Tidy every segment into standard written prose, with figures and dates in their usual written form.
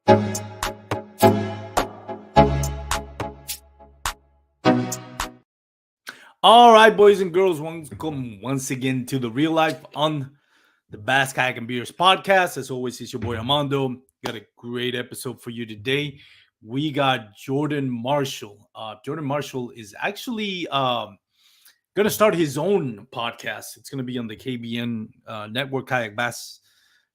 All right, boys and girls, welcome once again to the Real Life on the Bass Kayak and Beers podcast. As always, it's your boy Armando. Got a great episode for you today. We got Jordan Marshall. Jordan Marshall is actually going to start his own podcast. It's going to be on the KBN network, Kayak Bass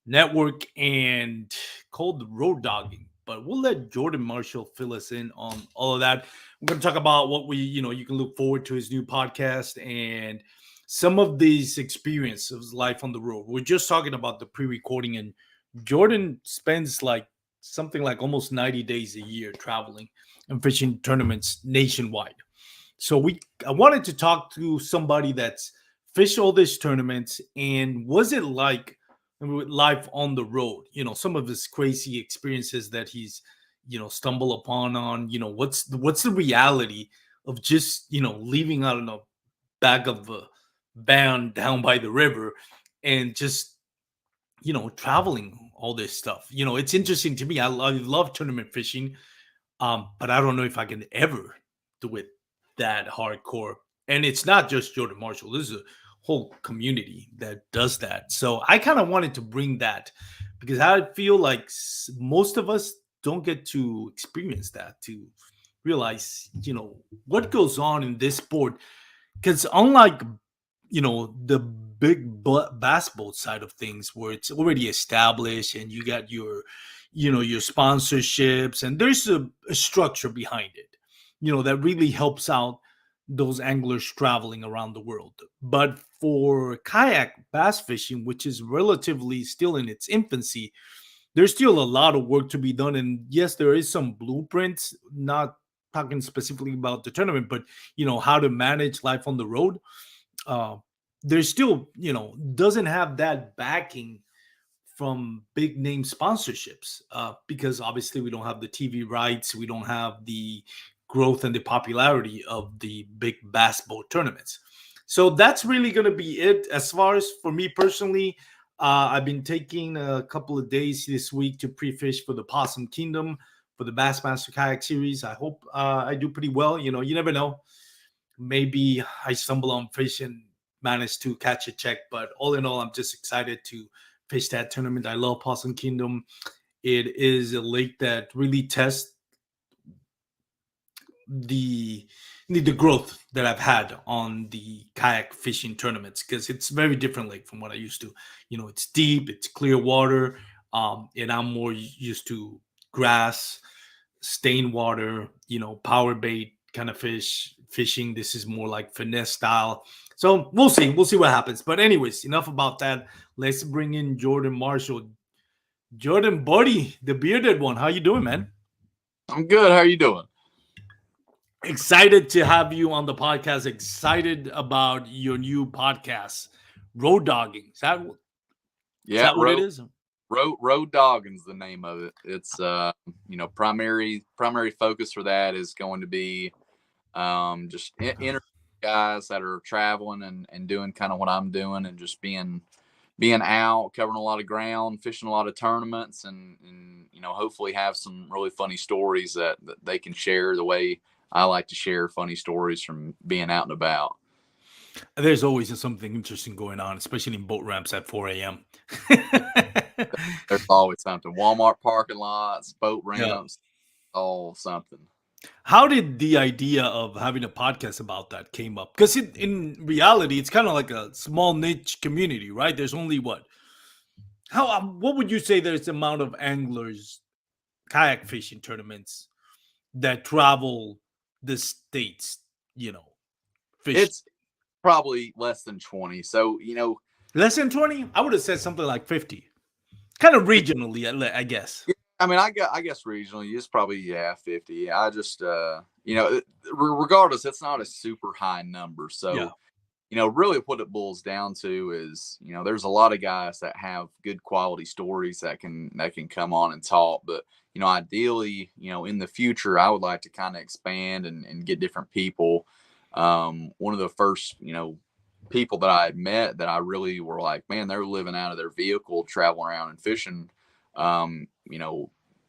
Network, and called Road Dogging. But we'll let Jordan Marshall fill us in on all of that. We're going to talk about what you can look forward to his new podcast and some of these experiences of life on the road. We're just talking about the pre-recording, and Jordan spends something like almost 90 days a year traveling and fishing tournaments nationwide. So I wanted to talk to somebody that's fished all these tournaments, and was it like life on the road? Some of his crazy experiences that he's stumble upon on. What's the reality of just leaving out in a bag of band down by the river and just traveling all this stuff. It's interesting to me. I love tournament fishing, but I don't know if I can ever do it that hardcore. And it's not just Jordan Marshall. This is a whole community that does that. So I kind of wanted to bring that because I feel like most of us don't get to experience that, to realize, what goes on in this sport. Because unlike, the big bass boat side of things where it's already established and you got your sponsorships and there's a structure behind it, that really helps out those anglers traveling around the world. But for kayak bass fishing, which is relatively still in its infancy, there's still a lot of work to be done. And yes, there is some blueprints, not talking specifically about the tournament, but how to manage life on the road. There's still, doesn't have that backing from big name sponsorships, because obviously we don't have the TV rights, we don't have the growth and the popularity of the big bass boat tournaments. So that's really going to be it. As far as for me personally, I've been taking a couple of days this week to pre-fish for the Possum Kingdom for the Bassmaster Kayak Series. I hope I do pretty well. You never know. Maybe I stumble on fish and manage to catch a check. But all in all, I'm just excited to fish that tournament. I love Possum Kingdom. It is a lake that really tests the growth that I've had on the kayak fishing tournaments, because it's very different lake from what I used to. It's deep, it's clear water, and I'm more used to grass, stain water, power bait kind of fishing. This is more like finesse style. So we'll see what happens. But anyways, enough about that. Let's bring in Jordan Marshall. Jordan, buddy, the bearded one. How you doing, man? I'm good. How are you doing? Excited to have you on the podcast. Excited about your new podcast, Road Dogging. Is that what it is? Road Dawgin's the name of it. It's primary focus for that is going to be just interview guys that are traveling and doing kind of what I'm doing, and just being out, covering a lot of ground, fishing a lot of tournaments, and hopefully have some really funny stories that they can share the way I like to share funny stories from being out and about. There's always something interesting going on, especially in boat ramps at 4 a.m. There's always something. Walmart parking lots, boat ramps, all something. How did the idea of having a podcast about that came up? Because in reality, it's kind of like a small niche community, right? There's only what would you say there's the amount of anglers, kayak fishing tournaments that travel the states, fishing? It's probably less than 20. So, less than 20? I would have said something like 50. Kind of regionally, I guess. I mean, I guess regionally, it's probably 50. I just regardless, it's not a super high number. So, really what it boils down to is, there's a lot of guys that have good quality stories that can come on and talk. But, ideally, in the future, I would like to kind of expand and get different people. One of the first, people that I had met that I really were like, man, they're living out of their vehicle, traveling around and fishing,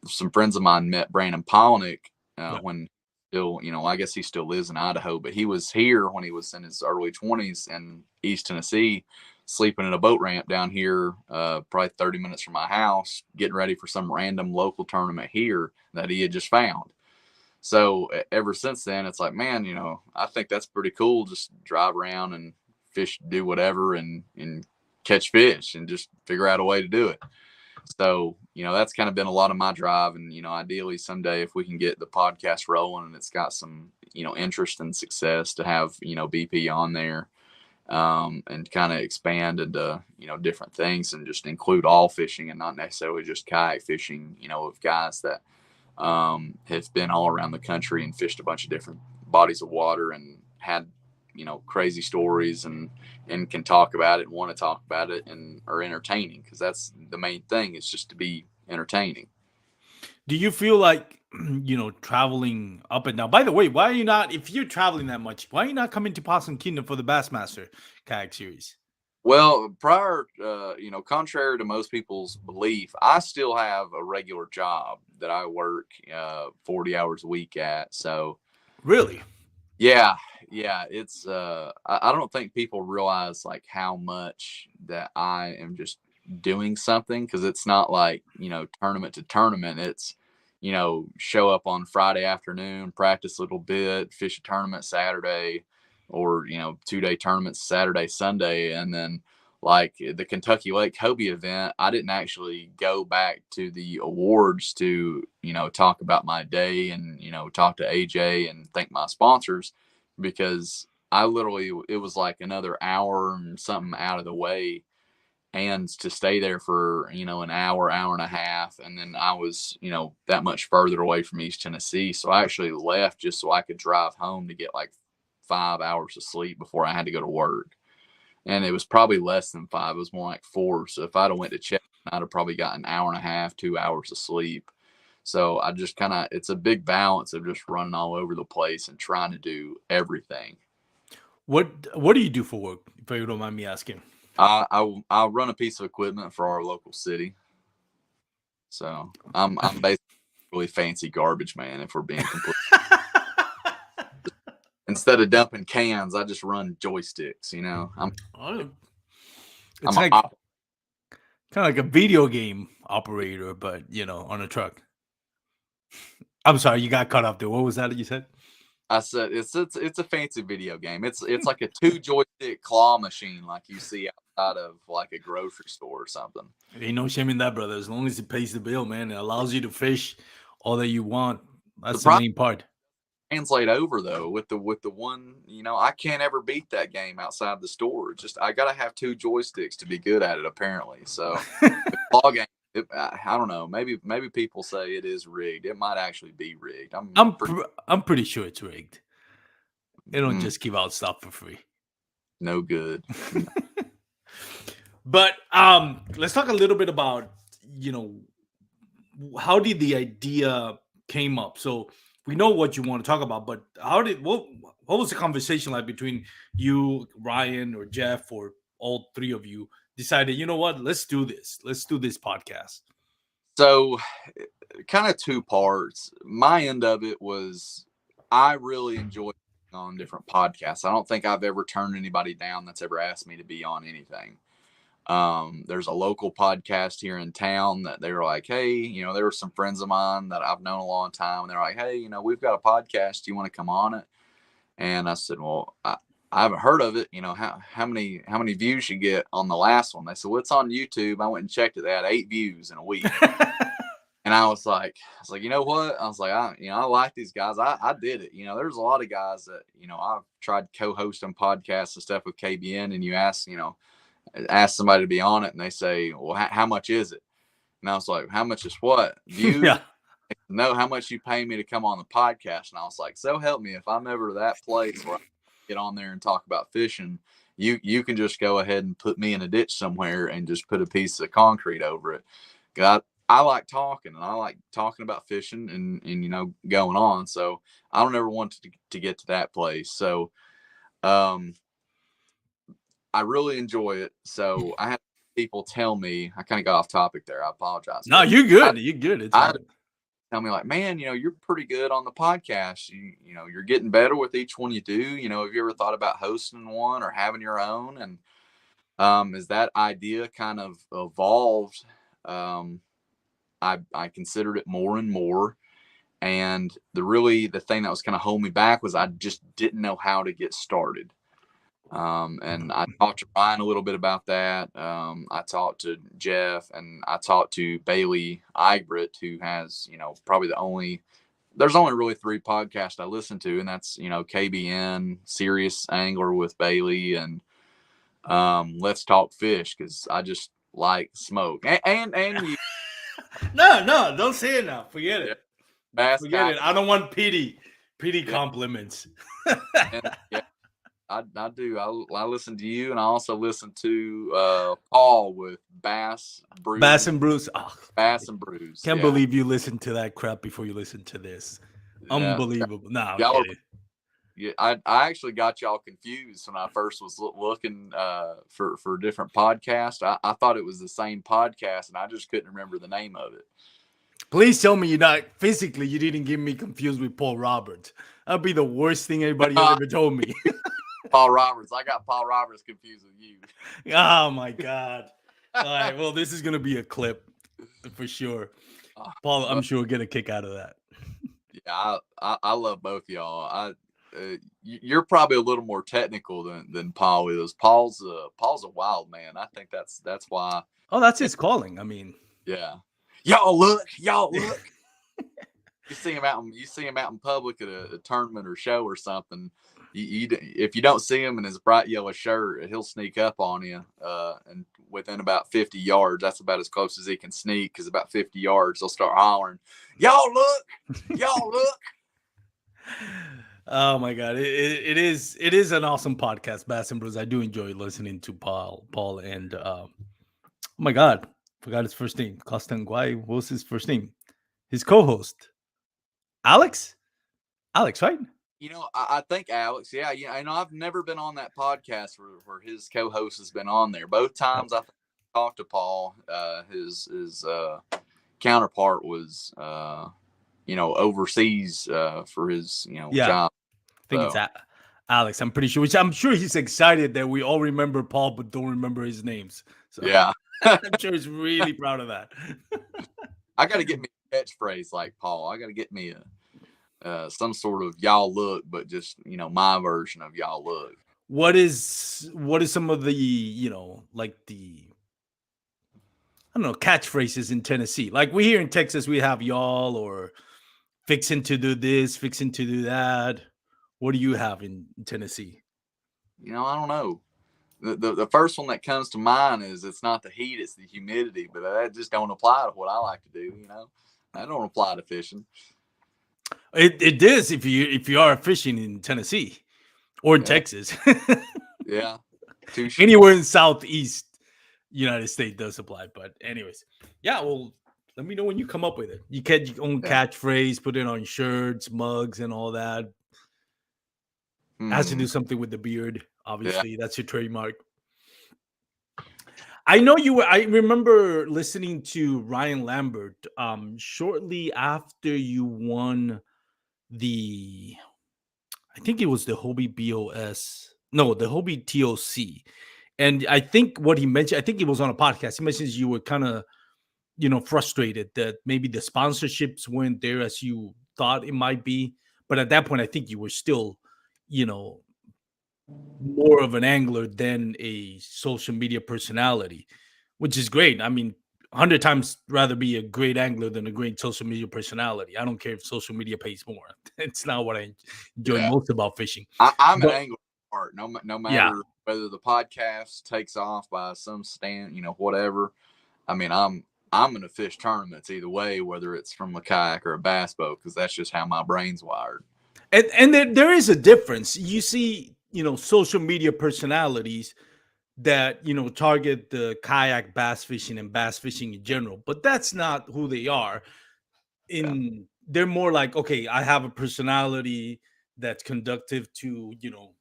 some friends of mine met Brandon Polnick Yeah. when still, I guess he still lives in Idaho, but he was here when he was in his early 20s in East Tennessee, sleeping in a boat ramp down here, probably 30 minutes from my house, getting ready for some random local tournament here that he had just found. So ever since then, it's like, man, I think that's pretty cool. Just drive around and fish, do whatever, and catch fish, and just figure out a way to do it. So, that's kind of been a lot of my drive. And, ideally someday if we can get the podcast rolling and it's got some, interest and success, to have, BP on there, and kind of expand into, different things, and just include all fishing and not necessarily just kayak fishing, with guys that have been all around the country and fished a bunch of different bodies of water and had, crazy stories, and can talk about it and want to talk about it and are entertaining, because that's the main thing, is just to be entertaining. Do you feel like, traveling up and down? By the way, why are you not, if you're traveling that much, why are you not coming to Possum Kingdom for the Bassmaster Kayak Series? Well, prior, contrary to most people's belief, I still have a regular job that I work 40 hours a week at. So, Really? yeah, it's I don't think people realize like how much that I am just doing something, because it's not like, tournament to tournament. It's, show up on Friday afternoon, practice a little bit, fish a tournament Saturday, or 2-day tournaments Saturday, Sunday, and then like the Kentucky Lake Hobie event, I didn't actually go back to the awards to, talk about my day and, talk to AJ and thank my sponsors, because I literally, it was like another hour and something out of the way, and to stay there for, an hour and a half. And then I was, that much further away from East Tennessee. So I actually left just so I could drive home to get like 5 hours of sleep before I had to go to work. And it was probably less than 5. It was more like 4. So if I'd have went to check, I'd have probably got an hour and a half, 2 hours of sleep. So I just kind of, it's a big balance of just running all over the place and trying to do everything. What do you do for work, if you don't mind me asking? I run a piece of equipment for our local city. So I'm basically a really fancy garbage man, if we're being complete. Instead of dumping cans, I just run joysticks, It's like kind of like a video game operator, but on a truck. I'm sorry, you got cut off there. What was that you said? I said it's a fancy video game. It's like a 2 joystick claw machine, like you see outside of like a grocery store or something. Ain't no shame in that, brother. As long as it pays the bill, man, it allows you to fish all that you want. That's the main part. Translate over though with the one, I can't ever beat that game outside the store. Just I gotta have 2 joysticks to be good at it, apparently. So the claw game, I don't know. Maybe people say it is rigged. It might actually be rigged. I'm pretty sure it's rigged. They don't just give out stuff for free. No good. But let's talk a little bit about, how did the idea came up? So we know what you want to talk about, but what was the conversation like between you, Ryan, or Jeff, or all 3 of you decided, you know what, let's do this podcast? So kind of 2 parts. My end of it was, I really enjoy on different podcasts. I don't think I've ever turned anybody down that's ever asked me to be on anything. There's a local podcast here in town that they were like, hey, there were some friends of mine that I've known a long time, and they're like, hey, we've got a podcast. Do you want to come on it? And I said, well, I haven't heard of it. How many views you get on the last one? They said, well, it's on YouTube. I went and checked it. They had 8 views in a week. And I was like, you know what? I was like, I like these guys. I did it. There's a lot of guys that, I've tried co-hosting podcasts and stuff with KBN, and you ask somebody to be on it, and they say, well, how much is it? And I was like, how much is what? Views? Yeah. No, how much you pay me to come on the podcast? And I was like, so help me, if I'm ever that place where I get on there and talk about fishing, you can just go ahead and put me in a ditch somewhere and just put a piece of concrete over it. I like talking, and I like talking about fishing and going on. So I don't ever want to get to that place. So I really enjoy it. So I had people tell me, I kind of got off topic there. I apologize. No, you're good. You're good. It's tell me like, man, you're pretty good on the podcast. You're getting better with each one you do. Have you ever thought about hosting one or having your own? And as that idea kind of evolved, I considered it more and more. And the thing that was kind of holding me back was I just didn't know how to get started. And I talked to Ryan a little bit about that. I talked to Jeff, and I talked to Bailey Egbert, who has, probably there's only really 3 podcasts I listen to, and that's, KBN, Serious Angler with Bailey, and Let's Talk Fish, because I just like smoke. And you. No, don't say it now. Forget it. Bass Forget Guy. it. I don't want pity compliments. And, yeah, I do. I listen to you, and I also listen to Paul with Bass Brews. Bass and Bruce. Oh, Bass and Brews. Can't believe you listened to that crap before you listened to this. Unbelievable. No, yeah, I actually got y'all confused when I first was looking for different podcasts. I thought it was the same podcast, and I just couldn't remember the name of it. Please tell me you didn't get me confused with Paul Roberts. That'd be the worst thing anybody ever told me. Paul Roberts. I got Paul Roberts confused with you. Oh my God. All right. Well, this is gonna be a clip for sure. Paul, I'm sure will get a kick out of that. Yeah, I love both of y'all. You're probably a little more technical than Paul is. Paul's a wild man. I think that's why. Oh, that's his calling. I mean, yeah. Y'all look. You see him out in public at a tournament or show or something. If you don't see him in his bright yellow shirt, he'll sneak up on you. And within about 50 yards, that's about as close as he can sneak. Because about 50 yards, they'll start hollering, "Y'all look!" Oh my God, it is an awesome podcast, Bass and Bruce. I do enjoy listening to Paul, and oh my God, forgot his first name. Costanguay. What was his first name? His co-host, Alex, right? I think Alex. Yeah. I've never been on that podcast where his co-host has been on there. Both times I talked to Paul, his counterpart was overseas for his job. I think it's Alex. I'm pretty sure. Which I'm sure he's excited that we all remember Paul, but don't remember his names. So yeah, I'm sure he's really proud of that. I got to get me a catchphrase like Paul. I got to get me some sort of "y'all look," but just my version of "y'all look." What is some of the like the I don't know catchphrases in Tennessee? Like we here in Texas, we have y'all or fixing to do this, fixing to do that. What do you have in Tennessee? I don't know. The first one that comes to mind is it's not the heat, it's the humidity, but that just don't apply to what I like to do. That don't apply to fishing. It is if you are fishing in Tennessee or in Texas. Yeah. Anywhere in Southeast United States does apply. But anyways, yeah, well, let me know when you come up with it. You get your own catchphrase, put it on shirts, mugs, and all that. Has to do something with the beard. Obviously, that's your trademark. I know you were. I remember listening to Ryan Lambert shortly after you won the. I think it was the Hobie BOS. No, the Hobie TOC. And I think what he mentioned, I think it was on a podcast. He mentions you were kind of, frustrated that maybe the sponsorships weren't there as you thought it might be. But at that point, I think you were still, more of an angler than a social media personality, which is great. I mean, 100 times rather be a great angler than a great social media personality. I don't care if social media pays more. It's not what I enjoy most about fishing. I'm an angler part. No matter whether the podcast takes off by some stand, whatever. I mean, I'm going to fish tournaments either way, whether it's from a kayak or a bass boat, because that's just how my brain's wired. And there is a difference. You see, social media personalities that target the kayak bass fishing and bass fishing in general, but that's not who they are. They're more like, okay, I have a personality that's conductive to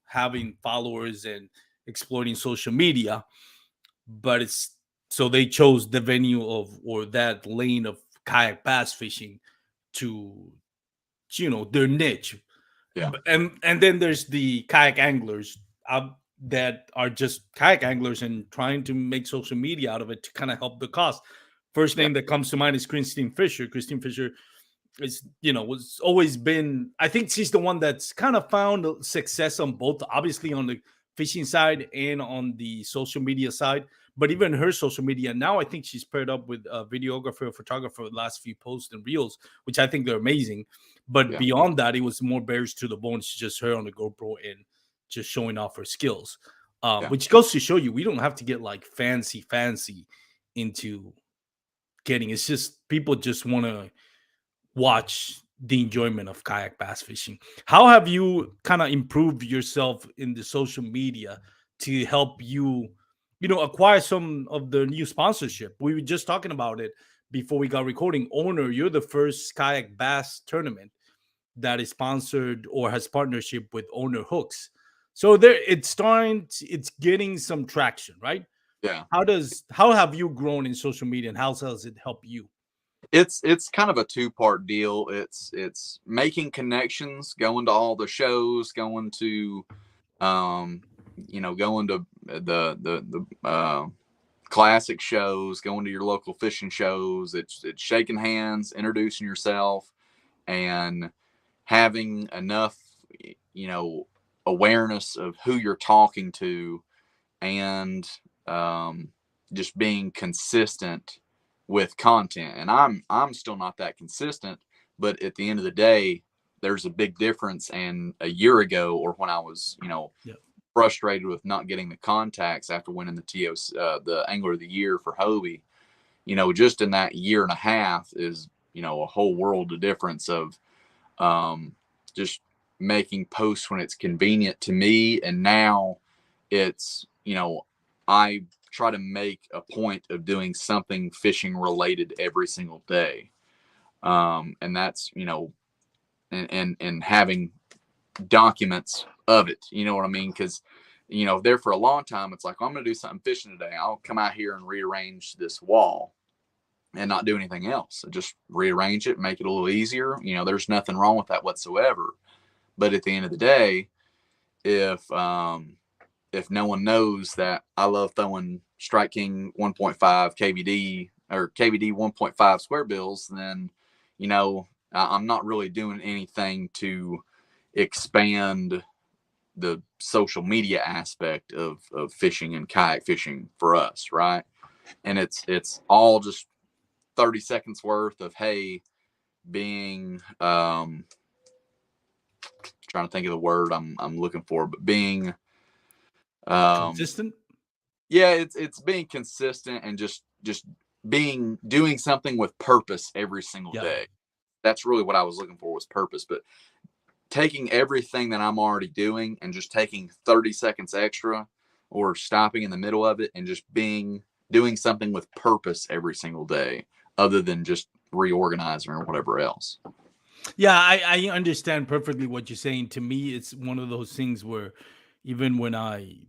having followers and exploiting social media, but so they chose the venue of or that lane of kayak bass fishing to their niche. Yeah. And then there's the kayak anglers that are just kayak anglers and trying to make social media out of it to kind of help the cause. First Yeah. name that comes to mind is Christine Fisher. Christine Fisher is was always been, I think she's the one that's kind of found success on both, obviously on the fishing side and on the social media side. But even her social media now, I think she's paired up with a videographer, a photographer, the last few posts and reels, which I think they're amazing. But Yeah. beyond that, it was more bears to the bone. It's just her on the GoPro and just showing off her skills, Yeah. which goes to show you we don't have to get like fancy into getting. It's just people just want to watch the enjoyment of kayak bass fishing. How have you kind of improved yourself in the social media to help you, acquire some of the new sponsorship? We were just talking about it before we got recording. Owner, you're the first kayak bass tournament that is sponsored or has partnership with Owner Hooks. So there, it's getting some traction, right? Yeah. How have you grown in social media, and how does it help you? It's kind of a two-part deal. It's making connections, going to all the shows, going to going to the classic shows, going to your local fishing shows. It's shaking hands, introducing yourself, and having enough you know awareness of who you're talking to, and just being consistent with content. And I'm still not that consistent, but at the end of the day, there's a big difference. And a year ago, or when I was Yeah. frustrated with not getting the contacts after winning the the Angler of the Year for Hobie, just in that year and a half is a whole world of difference of just making posts when it's convenient to me. And now it's I try to make a point of doing something fishing related every single day, and that's and having documents of it, you know what I mean? Because there for a long time it's like, I'm gonna do something fishing today, I'll come out here and rearrange this wall and not do anything else. I just rearrange it, make it a little easier. There's nothing wrong with that whatsoever. But at the end of the day, if no one knows that I love throwing Strike King 1.5 KVD or KVD 1.5 square bills, then I'm not really doing anything to expand the social media aspect of fishing and kayak fishing for us, right? And it's all just 30 seconds worth of, hey, being trying to think of the word I'm looking for, but being Consistent. yeah, it's being consistent and just doing something with purpose every single Yeah. day. That's really what I was looking for, was purpose. But taking everything that I'm already doing and just taking 30 seconds extra, or stopping in the middle of it and just doing something with purpose every single day, other than just reorganizing or whatever else. Yeah, I understand perfectly what you're saying. To me, it's one of those things where even when I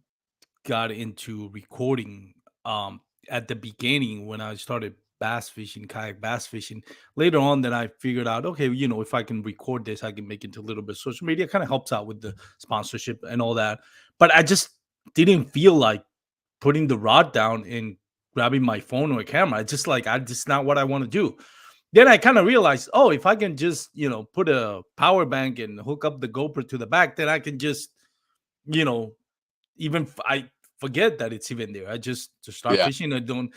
got into recording, at the beginning when I started bass fishing, kayak bass fishing, later on that I figured out, okay, if I can record this, I can make it to a little bit of social media. Kind of helps out with the sponsorship and all that. But I just didn't feel like putting the rod down and grabbing my phone or a camera. It's just like I just not what I want to do. Then I kind of realized, oh, if I can just, put a power bank and hook up the GoPro to the back, then I can just, you know, I forget that it's even there. I just start Yeah. fishing. I don't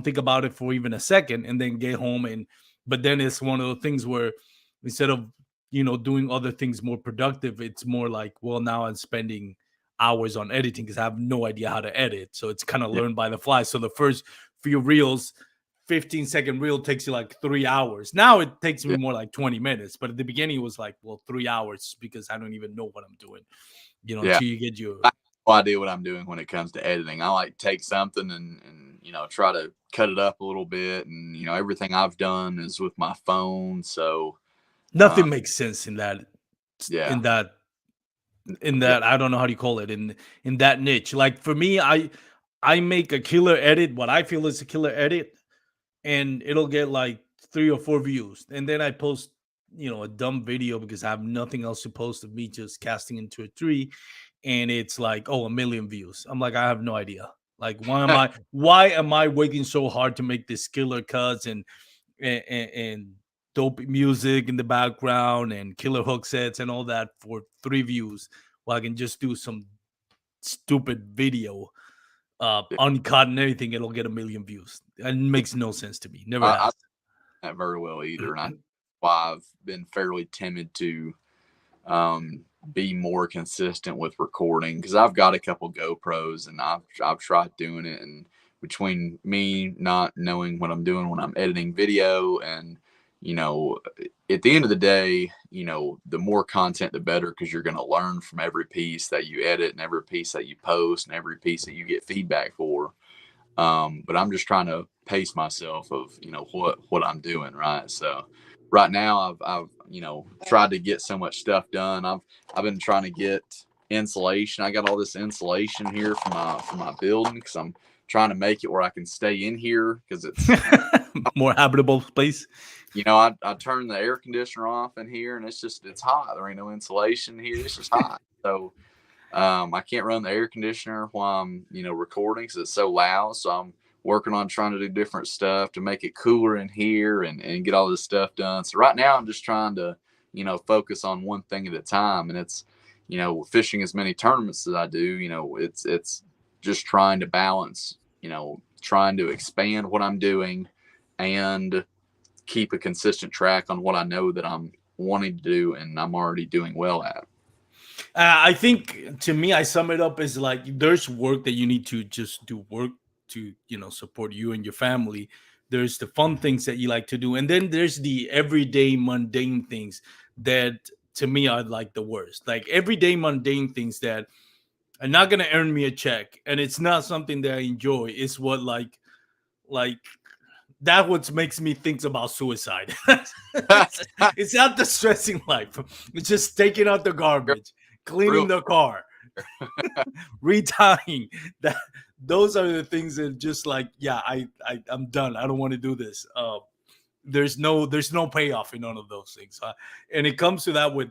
think about it for even a second, and then get home. But then it's one of the things where instead of doing other things more productive, it's more like, well, now I'm spending hours on editing because I have no idea how to edit. So it's kind of Yeah. learned by the fly. So the first few reels, 15-second reel takes you like 3 hours. Now it takes me Yeah. more like 20 minutes. But at the beginning, it was like, well, 3 hours because I don't even know what I'm doing, Yeah. until you get your. I have no idea what I'm doing when it comes to editing. I like take something and try to cut it up a little bit, and everything I've done is with my phone. So uh, Nothing makes sense in that yeah, in that in yeah, that I don't know how do you call it, in that niche. Like for me, I make a killer edit, what I feel is a killer edit, and it'll get like 3 or 4 views, and then I post, a dumb video because I have nothing else to post of me just casting into a tree, and it's like, oh, a million views. I'm like, I have no idea. Like, why am I working so hard to make this killer cuts and dope music in the background and killer hook sets and all that for 3 views, while I can just do some stupid video, uncut and everything, it'll get a million views. It makes no sense to me. Never I has. not very well either, and I why I've been fairly timid to be more consistent with recording, because I've got a couple GoPros and I've tried doing it, and between me not knowing what I'm doing when I'm editing video, and at the end of the day, the more content the better, because you're going to learn from every piece that you edit and every piece that you post and every piece that you get feedback for. But I'm just trying to pace myself of what I'm doing, right? So right now I've tried to get so much stuff done. I've been trying to get insulation. I got all this insulation here for my building, because I'm trying to make it where I can stay in here, because it's more habitable space. I turn the air conditioner off in here, and it's hot. There ain't no insulation here. It's just hot. So I can't run the air conditioner while I'm, recording, because it's so loud. So I'm working on trying to do different stuff to make it cooler in here, and get all this stuff done. So right now I'm just trying to, focus on one thing at a time. And it's, fishing as many tournaments as I do, it's just trying to balance, trying to expand what I'm doing and keep a consistent track on what I know that I'm wanting to do and I'm already doing well at. I think, to me, I sum it up as like, there's work that you need to just do work to, support you and your family. There's the fun things that you like to do. And then there's the everyday mundane things that, to me, are like the worst. Like, everyday mundane things that are not going to earn me a check. And it's not something that I enjoy. It's what like, that what makes me think about suicide. It's not the stressing life. It's just taking out the garbage, cleaning the car, retying. That those are the things that just like, yeah, I'm done. I don't want to do this. There's no payoff in none of those things. And it comes to that with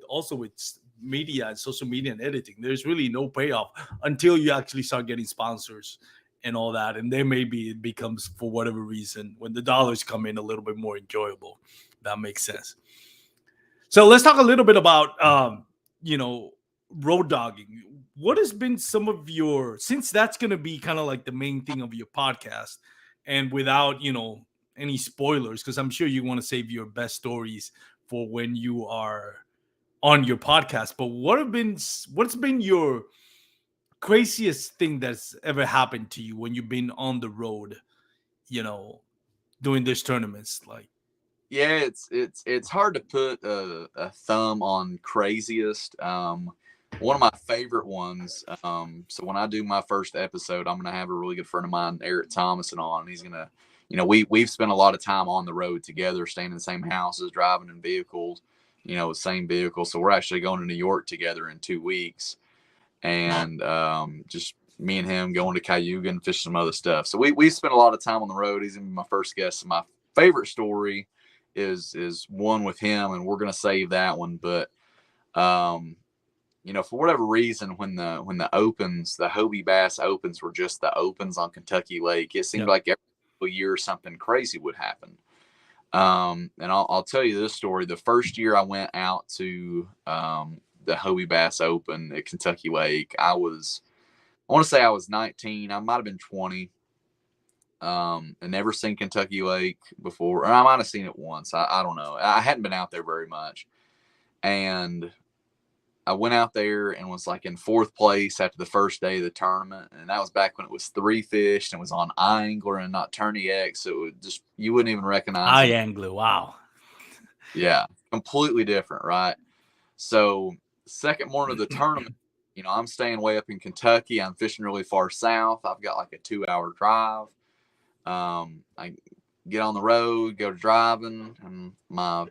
also with media and social media and editing. There's really no payoff until you actually start getting sponsors and all that, and then maybe it becomes, for whatever reason, when the dollars come in, a little bit more enjoyable. That makes sense. So let's talk a little bit about road dogging. What has been some of your, since that's going to be kind of like the main thing of your podcast, and without any spoilers, because I'm sure you want to save your best stories for when you are on your podcast, but what's been your craziest thing that's ever happened to you when you've been on the road, doing these tournaments? Like, Yeah, it's hard to put a thumb on craziest. One of my favorite ones. So when I do my first episode, I'm gonna have a really good friend of mine, Eric Thomason, on. He's gonna, we've spent a lot of time on the road together, staying in the same houses, driving in vehicles, same vehicle. So we're actually going to New York together in 2 weeks, and just me and him going to Kayak and fishing some other stuff. So we spent a lot of time on the road. He's gonna be my first guest. My favorite story is one with him, and we're gonna save that one. But for whatever reason, when the opens, the Hobie Bass Opens were just the opens on Kentucky Lake, it seemed like every year something crazy would happen. And I'll tell you this story. The first year I went out to the Hobie Bass Open at Kentucky Lake, I want to say I was 19. I might have been 20. And never seen Kentucky Lake before, or I might have seen it once. I don't know. I hadn't been out there very much, and I went out there and was like in 4th place after the first day of the tournament, and that was back when it was 3 fish and it was on iAngler and not Tourney X, so it would just, you wouldn't even recognize iAngler. Wow. Yeah, completely different, right? So second morning of the tournament, I'm staying way up in Kentucky. I'm fishing really far south. I've got like a 2-hour drive. I get on the road, go driving, and my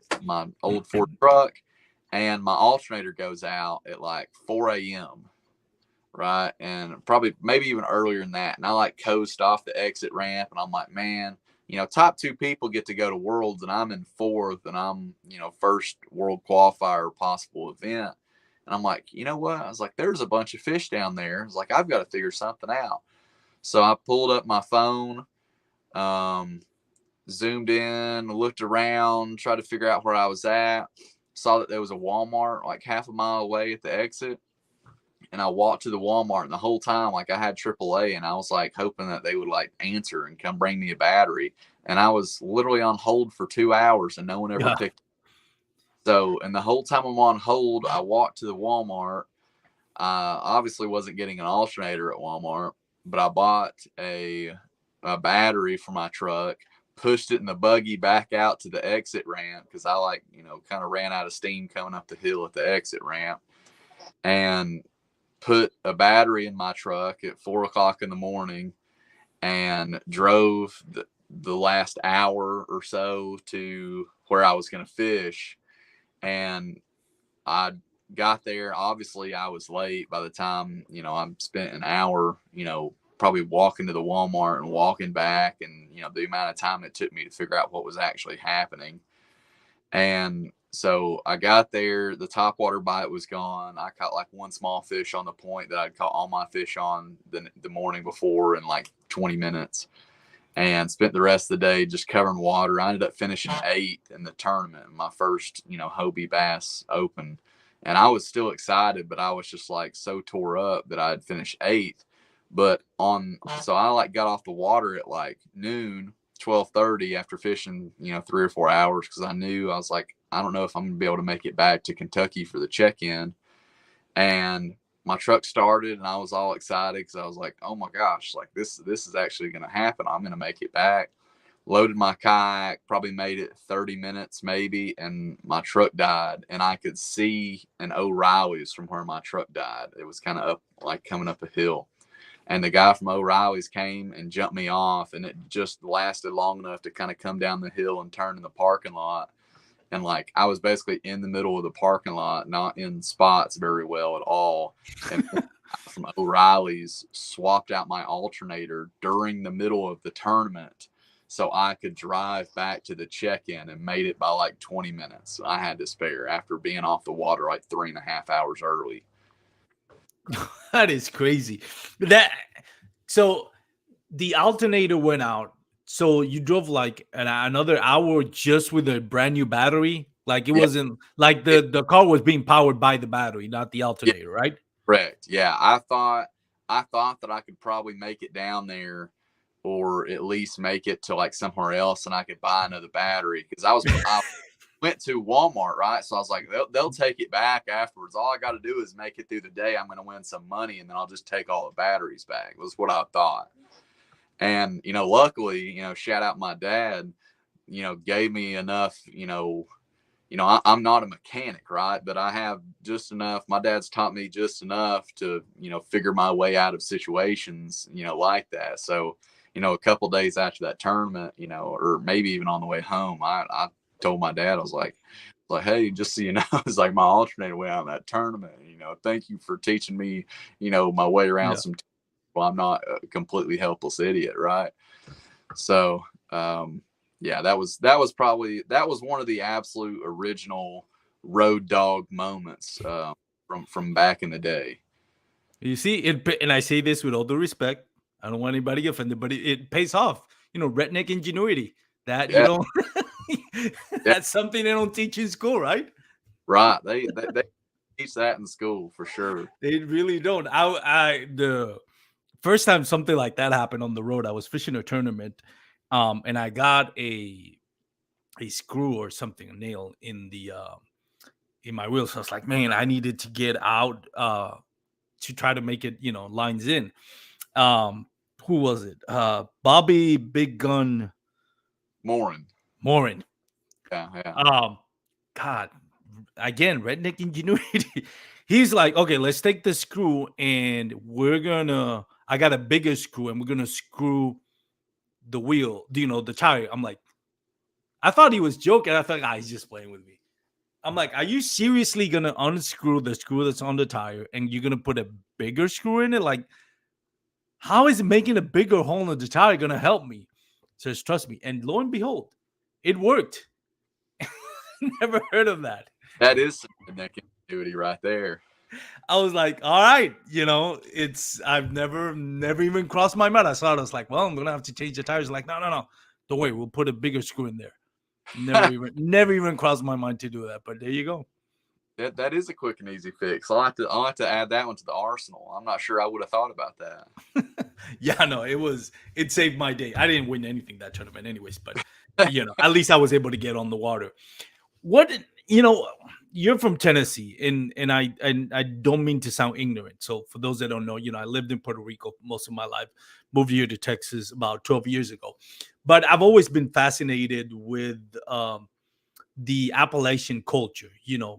old Ford truck, and my alternator goes out at like 4 a.m. Right, and probably maybe even earlier than that. And I like coast off the exit ramp, and I'm like, man, top two people get to go to Worlds, and I'm in fourth, and I'm, first world qualifier possible event. And I'm like, you know what? I was like, there's a bunch of fish down there. I was like, I've got to figure something out. So I pulled up my phone, zoomed in, looked around, tried to figure out where I was at. Saw that there was a Walmart like half a mile away at the exit. And I walked to the Walmart, and the whole time, like, I had AAA, and I was like hoping that they would like answer and come bring me a battery. And I was literally on hold for 2 hours, and no one ever picked. So, and the whole time I'm on hold, I walked to the Walmart. Obviously wasn't getting an alternator at Walmart, but I bought a battery for my truck, pushed it in the buggy back out to the exit ramp because I kind of ran out of steam coming up the hill at the exit ramp, and put a battery in my truck at 4:00 in the morning and drove the last hour or so to where I was going to fish. And I got there. Obviously, I was late by the time, I spent an hour, probably walking to the Walmart and walking back, and, the amount of time it took me to figure out what was actually happening. And so I got there, the topwater bite was gone. I caught like one small fish on the point that I'd caught all my fish on the morning before in like 20 minutes, and spent the rest of the day just covering water. I ended up finishing 8th in the tournament, my first, Hobie Bass Open. And I was still excited, but I was just like so tore up that I had finished 8th. But so I like got off the water at like noon, 12:30 after fishing, 3 or 4 hours, because I knew, I was like, I don't know if I'm gonna be able to make it back to Kentucky for the check-in. And my truck started, and I was all excited because I was like, oh my gosh, like this is actually gonna happen. I'm gonna make it back. Loaded my kayak, probably made it 30 minutes maybe, and my truck died. And I could see an O'Reilly's from where my truck died. It was kind of up, like coming up a hill. And the guy from O'Reilly's came and jumped me off, and it just lasted long enough to kind of come down the hill and turn in the parking lot. And like, I was basically in the middle of the parking lot, not in spots very well at all. And from O'Reilly's swapped out my alternator during the middle of the tournament so I could drive back to the check-in, and made it by like 20 minutes. I had to spare after being off the water like 3.5 hours early. That is crazy. So the alternator went out. So you drove like another hour just with a brand new battery. Like it wasn't like the car was being powered by the battery, not the alternator, right? Correct. Yeah, I thought that I could probably make it down there, or at least make it to like somewhere else, and I could buy another battery, because I went to Walmart, right? So I was like, they'll take it back afterwards. All I got to do is make it through the day. I'm going to win some money, and then I'll just take all the batteries back. Was what I thought. And, luckily, shout out my dad, gave me enough, I'm not a mechanic, right? But I have just enough. My dad's taught me just enough to, figure my way out of situations, like that. So, a couple days after that tournament, or maybe even on the way home, I told my dad, I was like, hey, just so you know, it's like my alternator went out in that tournament. Thank you for teaching me, my way around some. Well, I'm not a completely helpless idiot, right? So, that was one of the absolute original road dog moments from back in the day. You see it, and I say this with all due respect. I don't want anybody offended, but it pays off. Redneck ingenuity. That that's something they don't teach in school, right? Right. They teach that in school for sure. They really don't. The first time something like that happened on the road, I was fishing a tournament, and I got a screw or something, a nail in my wheel. So I was like, man, I needed to get out to try to make it, lines in. Who was it? Bobby Big Gun Morin. Yeah. God, again, redneck ingenuity. He's like, okay, let's take the screw, and I got a bigger screw, and we're gonna screw the wheel, the tire. I'm like, I thought he was joking. I thought, he's just playing with me. I'm like, are you seriously gonna unscrew the screw that's on the tire, and you're gonna put a bigger screw in it? Like, how is making a bigger hole in the tire gonna help me? Says, trust me. And lo and behold, it worked. Never heard of that. That is some redneck ingenuity right there. I was like, all right, I've never even crossed my mind. I saw it. I was like, well, I'm gonna have to change the tires. Like, no. Don't worry, we'll put a bigger screw in there. Never even crossed my mind to do that. But there you go. That is a quick and easy fix. I'll have to add that one to the arsenal. I'm not sure I would have thought about that. Yeah, no, it saved my day. I didn't win anything that tournament anyways, but at least I was able to get on the water. What you're from Tennessee, and I don't mean to sound ignorant. So for those that don't know, I lived in Puerto Rico most of my life, moved here to Texas about 12 years ago. But I've always been fascinated with the Appalachian culture,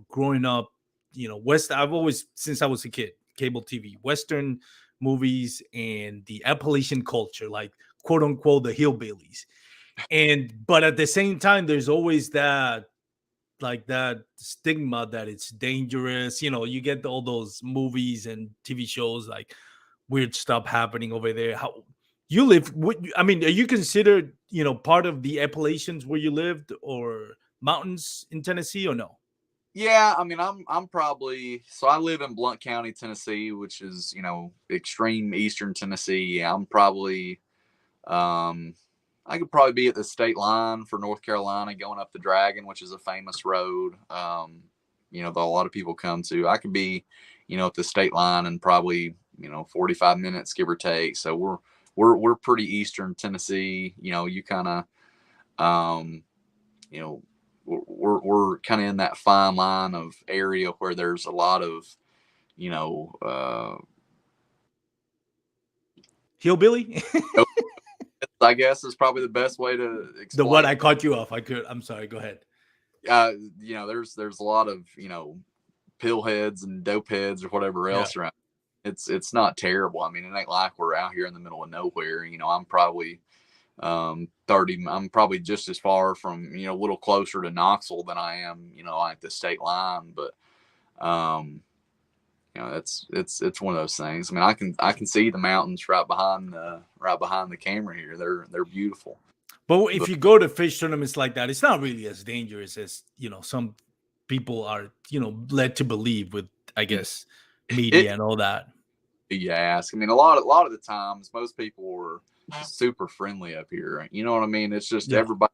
growing up, I've always, since I was a kid, cable TV, Western movies, and the Appalachian culture, like quote unquote, the hillbillies. But at the same time, there's always that stigma that it's dangerous. You get all those movies and TV shows, like weird stuff happening over there. How you live? I mean, are you considered, part of the Appalachians where you lived, or mountains in Tennessee, or no? Yeah, I mean, I'm probably, so I live in Blount County, Tennessee, which is, extreme eastern Tennessee. Yeah, I'm probably, I could probably be at the state line for North Carolina, going up the Dragon, which is a famous road, that a lot of people come to. I could be, at the state line in probably, 45 minutes, give or take. So we're pretty eastern Tennessee. You kind of, we're kind of in that fine line of area where there's a lot of, Hillbilly. I guess is probably the best way to explain. The what I caught you off. I'm sorry. Go ahead. There's a lot of, pill heads and dope heads or whatever else around. It's not terrible. I mean, it ain't like we're out here in the middle of nowhere. I'm probably 30. I'm probably just as far from, a little closer to Knoxville than I am, like the state line. But it's one of those things. I mean, I can see the mountains right behind the camera here. They're beautiful. But if you go to fish tournaments like that, it's not really as dangerous as some people are led to believe, with, I guess, media and all that. You ask. I mean, a lot of the times, most people were super friendly up here. You know what I mean? It's just everybody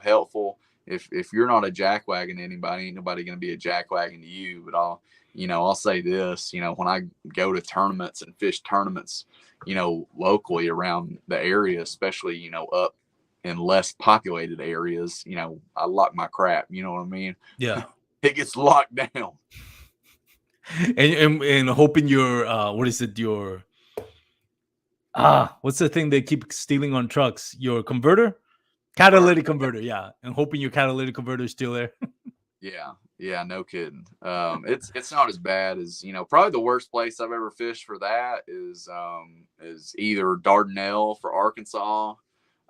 helpful. If you're not a jackwagon to anybody, ain't nobody going to be a jackwagon to you. But I'll say this, when I go to tournaments and fish tournaments, locally around the area, especially, up in less populated areas, I lock my crap, you know what I mean? Yeah. It gets locked down. And hoping your, what is it? Your, what's the thing they keep stealing on trucks? Your converter? Catalytic converter, yeah. And hoping your catalytic converter is still there. Yeah, no kidding. It's not as bad as, probably the worst place I've ever fished for that is either Dardanelle for Arkansas,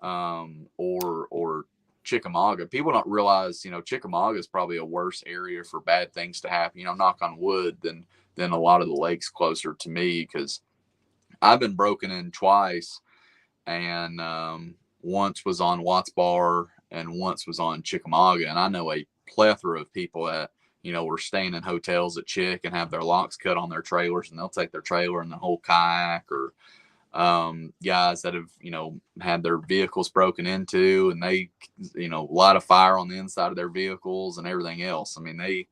or Chickamauga. People don't realize, Chickamauga is probably a worse area for bad things to happen, knock on wood, than a lot of the lakes closer to me, because I've been broken in twice, and once was on Watts Bar and once was on Chickamauga. And I know a plethora of people that, were staying in hotels at Chick and have their locks cut on their trailers, and they'll take their trailer and the whole kayak, or guys that have, had their vehicles broken into, and they, light a fire on the inside of their vehicles and everything else. I mean, they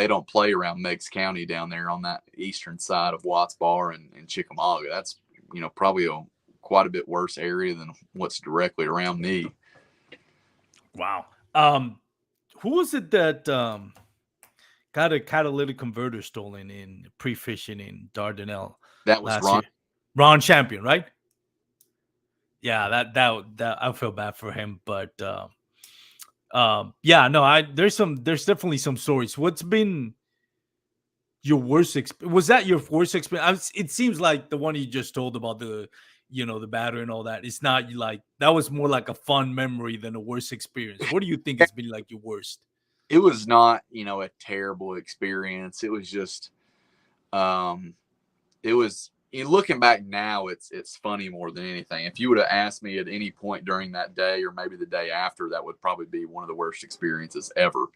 don't play around Meigs County down there on that eastern side of Watts Bar and Chickamauga. That's, probably quite a bit worse area than what's directly around me. Wow. Who was it that got a catalytic converter stolen in pre-fishing in Dardanelle? That was Ron Champion, right? Yeah, that I feel bad for him, but there's definitely some stories. What's been your worst experience? Was that your worst experience? It seems like the one you just told about the battery and all that. It's not like that was more like a fun memory than a worst experience. What do you think has been like your worst? It was not, a terrible experience. It was just, it was, looking back now, it's funny more than anything. If you would have asked me at any point during that day or maybe the day after, that would probably be one of the worst experiences ever.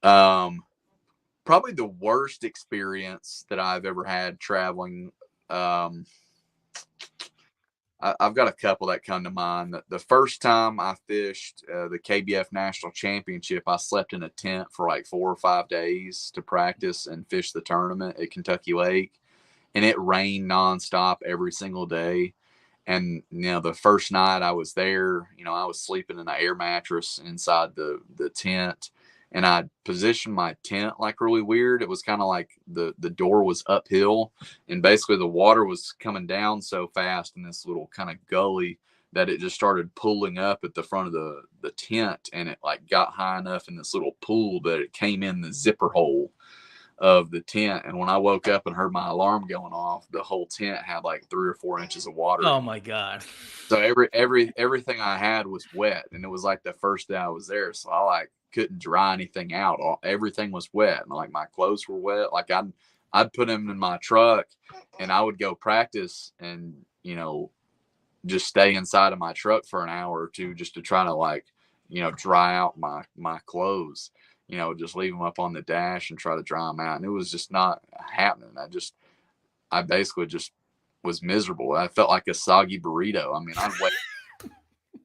Probably the worst experience that I've ever had traveling. I've got a couple that come to mind. The first time I fished the KBF National Championship, I slept in a tent for like 4 or 5 days to practice and fish the tournament at Kentucky Lake. And it rained nonstop every single day. And, the first night I was there, I was sleeping in an air mattress inside the tent. And I positioned my tent like really weird. It was kind of like the door was uphill, and basically the water was coming down so fast in this little kind of gully that it just started pulling up at the front of the tent, and it like got high enough in this little pool that it came in the zipper hole of the tent. And when I woke up and heard my alarm going off, the whole tent had like 3 or 4 inches of water. Oh my God. So everything I had was wet, and it was like the first day I was there. So I like couldn't dry anything out. Everything was wet, and like my clothes were wet. Like I'd put them in my truck, and I would go practice, and just stay inside of my truck for an hour or two just to try to like dry out my clothes. Just leave them up on the dash and try to dry them out. And it was just not happening. I basically just was miserable. I felt like a soggy burrito. I mean,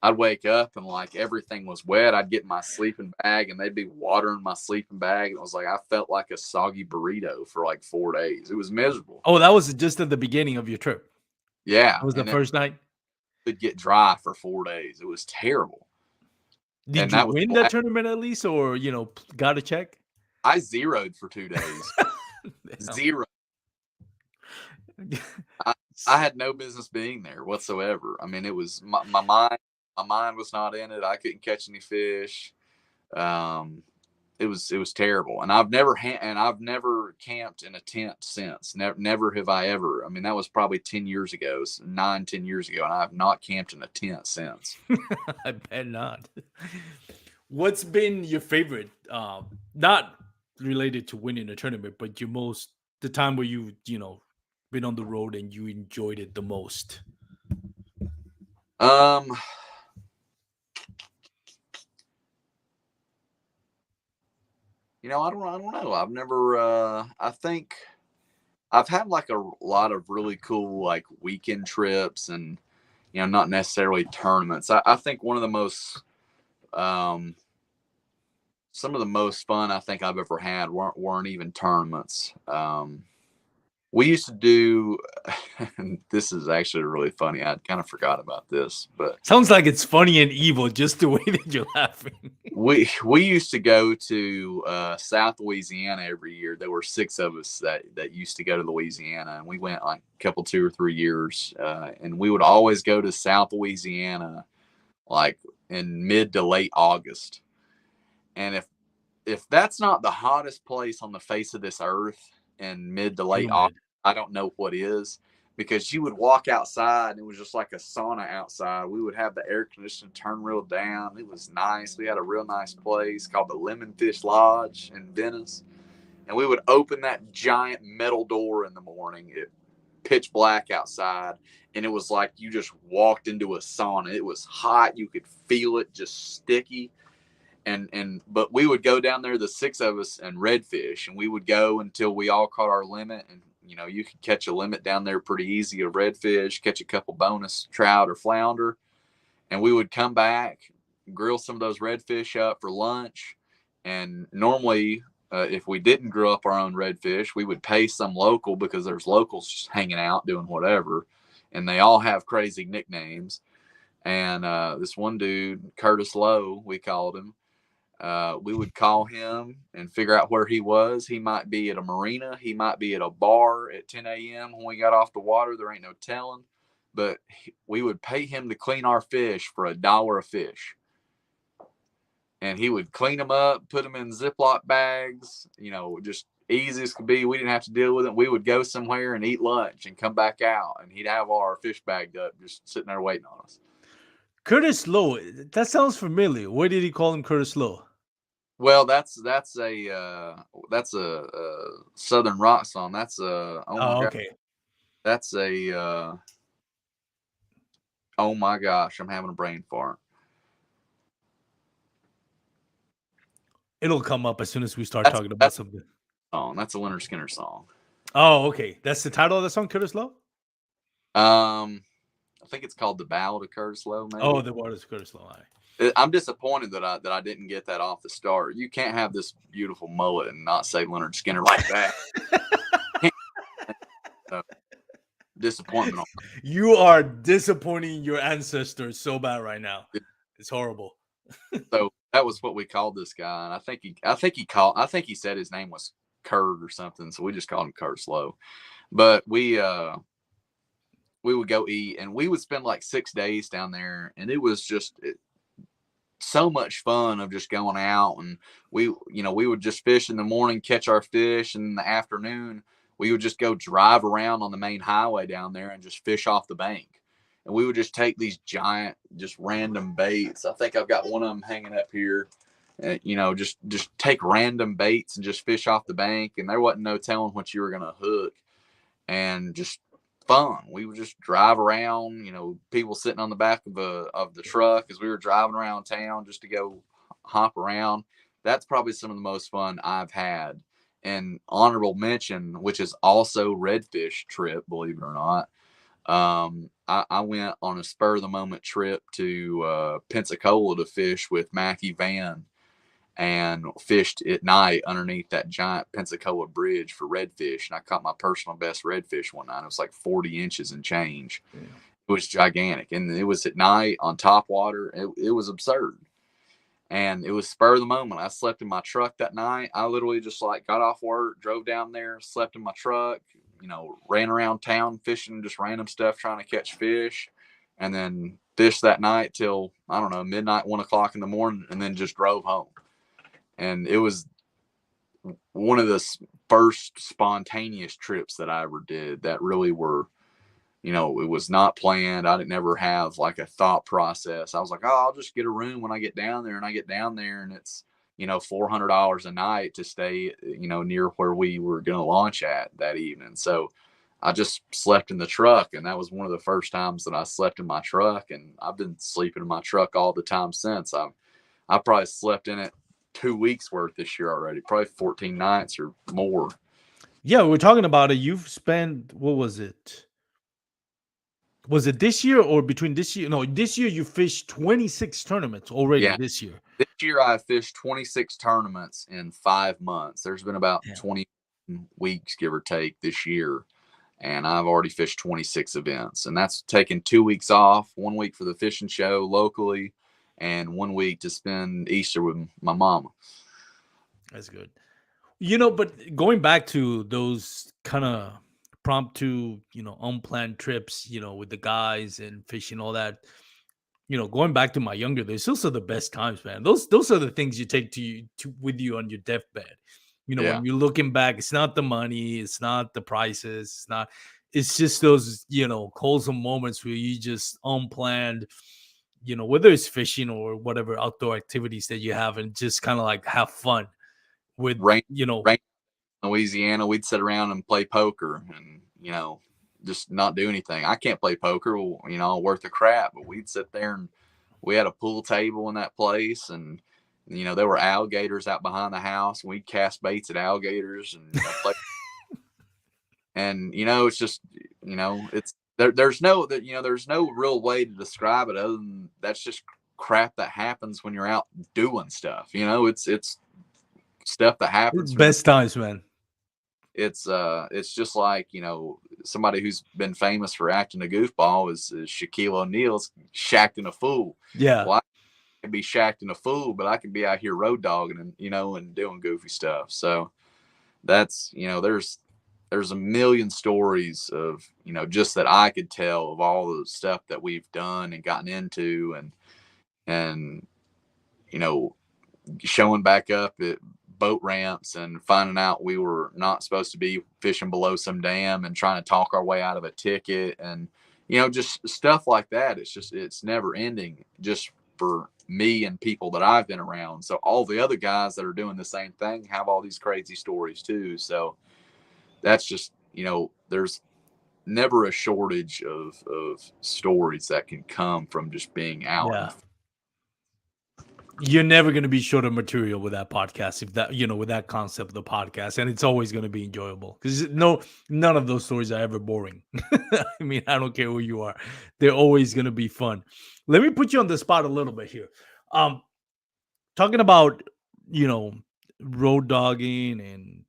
I'd wake up and like everything was wet. I'd get in my sleeping bag and they'd be water in my sleeping bag. And it was like, I felt like a soggy burrito for like 4 days. It was miserable. Oh, that was just at the beginning of your trip. Yeah. It was the first night. It'd get dry for 4 days. It was terrible. Did you win that tournament at least, or got a check? I zeroed for 2 days. Zero. I had no business being there whatsoever. I mean, it was my mind. My mind was not in it. I couldn't catch any fish. It was terrible. And I've never camped in a tent since. Never have I ever. I mean, that was probably 10 years ago, 10 years ago, and I have not camped in a tent since. I bet not. What's been your favorite? Not related to winning a tournament, but the time where you been on the road and you enjoyed it the most? I don't know. I've never, I think I've had like a lot of really cool, like weekend trips and, not necessarily tournaments. I think one of the most, some of the most fun I think I've ever had weren't even tournaments. We used to do, this is actually really funny. I kind of forgot about this, but sounds like it's funny and evil just the way that you're laughing. We used to go to South Louisiana every year. There were 6 of us that used to go to Louisiana, and we went like a couple, 2 or 3 years. And we would always go to South Louisiana like in mid to late August. And if that's not the hottest place on the face of this earth in mid to late August, I don't know what is, because you would walk outside and it was just like a sauna outside. We would have the air conditioning turned real down. It was nice. We had a real nice place called the Lemonfish Lodge in Venice. And we would open that giant metal door in the morning. It pitch black outside. And it was like you just walked into a sauna. It was hot. You could feel it, just sticky. But we would go down there, the 6 of us, and redfish, and we would go until we all caught our limit. And you could catch a limit down there pretty easy of redfish, catch a couple bonus trout or flounder, and we would come back, grill some of those redfish up for lunch. And normally, if we didn't grill up our own redfish, we would pay some local, because there's locals just hanging out doing whatever, and they all have crazy nicknames. And this one dude, Curtis Lowe, we called him. We would call him and figure out where he was. He might be at a marina. He might be at a bar at 10 a.m. when we got off the water. There ain't no telling. But we would pay him to clean our fish for $1 a fish. And he would clean them up, put them in Ziploc bags, just easy as could be. We didn't have to deal with it. We would go somewhere and eat lunch and come back out, and he'd have all our fish bagged up, just sitting there waiting on us. Curtis Lowe, that sounds familiar. Why did he call him Curtis Lowe? Well, that's a Southern rock song. That's okay. That's a oh my gosh, I'm having a brain fart. It'll come up as soon as we start talking about That's something. a song. That's a Leonard Skinner song. Oh, okay. That's the title of the song, Curtis Lowe? I think it's called The Ballad of Curtis Lowe, Oh, maybe. the word is Curtis Lowe. I'm disappointed that I didn't get that off the start. You can't have this beautiful mullet and not say Leonard Skinner like that. Disappointment. You are disappointing your ancestors so bad right now. It's horrible. So that was what we called this guy, and I think he said his name was Kurt or something, so we just called him Curtis Lowe. But we would go eat, and we would spend like 6 days down there, and it was just so much fun of just going out. And we would just fish in the morning, catch our fish, and in the afternoon we would just go drive around on the main highway down there and just fish off the bank. And we would just take these giant, just random baits. I think I've got one of them hanging up here. Just take random baits and just fish off the bank, and there wasn't no telling what you were gonna hook. And just fun. We would just drive around, people sitting on the back of the truck as we were driving around town just to go hop around. That's probably some of the most fun I've had. And honorable mention, which is also redfish trip, believe it or not. I went on a spur of the moment trip to Pensacola to fish with Mackie Van, and fished at night underneath that giant Pensacola bridge for redfish. And I caught my personal best redfish one night. It was like 40 inches and change. Yeah. It was gigantic. And it was at night on top water. It was absurd. And it was spur of the moment. I slept in my truck that night. I literally just got off work, drove down there, slept in my truck, ran around town fishing just random stuff, trying to catch fish. And then fished that night till, I don't know, midnight, 1 o'clock in the morning, and then just drove home. And it was one of the first spontaneous trips that I ever did that really were, it was not planned. I didn't ever have like a thought process. I was like, oh, I'll just get a room when I get down there. And I get down there and it's, $400 a night to stay, near where we were going to launch at that evening. So I just slept in the truck. And that was one of the first times that I slept in my truck. And I've been sleeping in my truck all the time since. I probably slept in it 2 weeks worth this year already, probably 14 nights or more. Yeah, we're talking about it. You've spent, what was it? Was it this year or between this year? No, this year you fished 26 tournaments already this year. This year I fished 26 tournaments in 5 months. There's been about 20 weeks, give or take, this year. And I've already fished 26 events. And that's taken 2 weeks off, 1 week for the fishing show locally, and 1 week to spend Easter with my mama. That's good. But going back to those kind of promptu, unplanned trips, with the guys and fishing, all that, going back to my younger days, those are the best times, man. Those are the things you take to with you on your deathbed. When you're looking back, it's not the money, it's not the prices, it's just those, wholesome moments where you just unplanned, whether it's fishing or whatever outdoor activities that you have, and just kind of like have fun with, rain, Louisiana, we'd sit around and play poker and, just not do anything. I can't play poker, worth a crap, but we'd sit there and we had a pool table in that place, and, there were alligators out behind the house, and we'd cast baits at alligators and play. And, it's just, it's there's no real way to describe it other than that's just crap that happens when you're out doing stuff. It's stuff that happens. Best times, man. It's just like, somebody who's been famous for acting a goofball is Shaquille O'Neal's shacked a fool. Yeah. Well, I can be shacked a fool, but I can be out here road dogging and, and doing goofy stuff. So that's, there's a million stories of, just that I could tell of all the stuff that we've done and gotten into, and, showing back up at boat ramps and finding out we were not supposed to be fishing below some dam and trying to talk our way out of a ticket, and just stuff like that. It's never ending, just for me and people that I've been around. So all the other guys that are doing the same thing have all these crazy stories too. So that's just, there's never a shortage of stories that can come from just being out. Yeah. You're never going to be short of material with that podcast, if that, with that concept of the podcast, and it's always going to be enjoyable because none of those stories are ever boring. I mean, I don't care who you are, they're always going to be fun. Let me put you on the spot a little bit here. Um, Talking about, you know, road dogging and,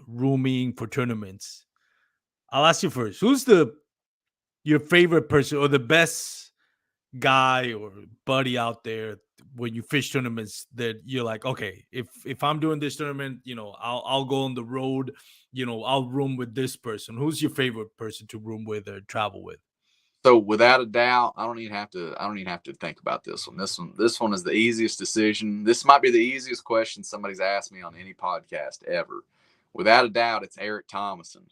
rooming for tournaments. I'll ask you first. Who's your favorite person or the best guy or buddy out there when you fish tournaments that you're like, okay, if I'm doing this tournament, I'll go on the road, I'll room with this person. Who's your favorite person to room with or travel with? So without a doubt, I don't even have to think about this one. This one is the easiest decision. This might be the easiest question somebody's asked me on any podcast ever. Without a doubt, it's Eric Thomason.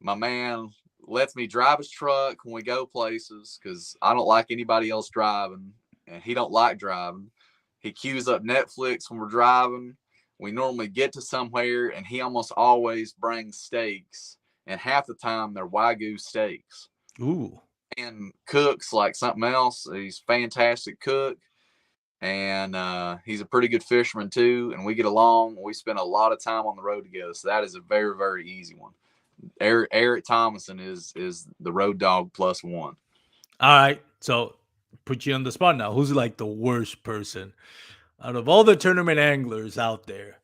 My man lets me drive his truck when we go places because I don't like anybody else driving, and he don't like driving. He queues up Netflix when we're driving. We normally get to somewhere, and he almost always brings steaks, and half the time they're Wagyu steaks. Ooh. And cooks like something else. He's a fantastic cook, and he's a pretty good fisherman too. And we get along. We spend a lot of time on the road together, so that is a very, very easy one. Eric Thomason is the road dog plus one. All right, so put you on the spot now. Who's like the worst person out of all the tournament anglers out there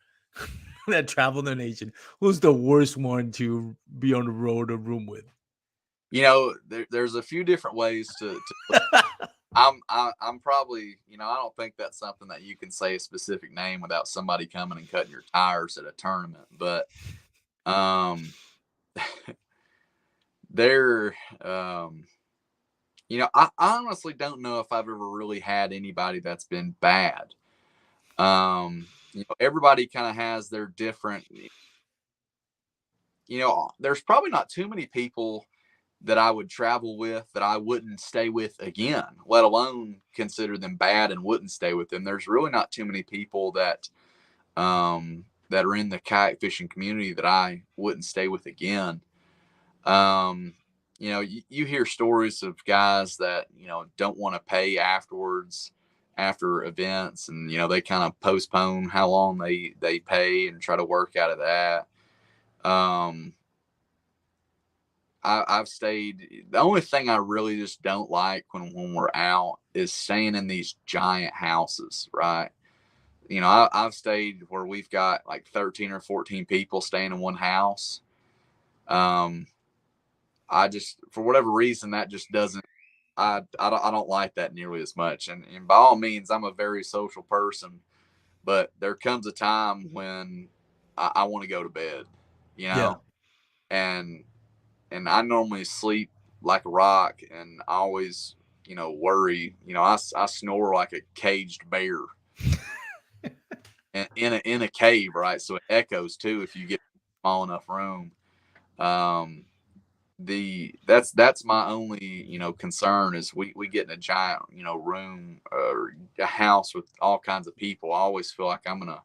that travel the nation? Who's the worst one to be on the road or room with? There's a few different ways to I'm probably, I don't think that's something that you can say a specific name without somebody coming and cutting your tires at a tournament. But they're I honestly don't know if I've ever really had anybody that's been bad. Everybody kind of has their different, there's probably not too many people that I would travel with that I wouldn't stay with again, let alone consider them bad and wouldn't stay with them. There's really not too many people that that are in the kayak fishing community that I wouldn't stay with again. You hear stories of guys that, don't want to pay afterwards after events, and, they kind of postpone how long they pay and try to work out of that. I've stayed. The only thing I really just don't like when we're out is staying in these giant houses, right? I've stayed where we've got like 13 or 14 people staying in one house. I just, for whatever reason, that just doesn't. I don't like that nearly as much. And by all means, I'm a very social person, but there comes a time when I want to go to bed, Yeah. and I normally sleep like a rock, and I always, worry. I snore like a caged bear, and in a cave, right? So it echoes too if you get a small enough room. That's my only concern is we get in a giant room or a house with all kinds of people. I always feel like I'm gonna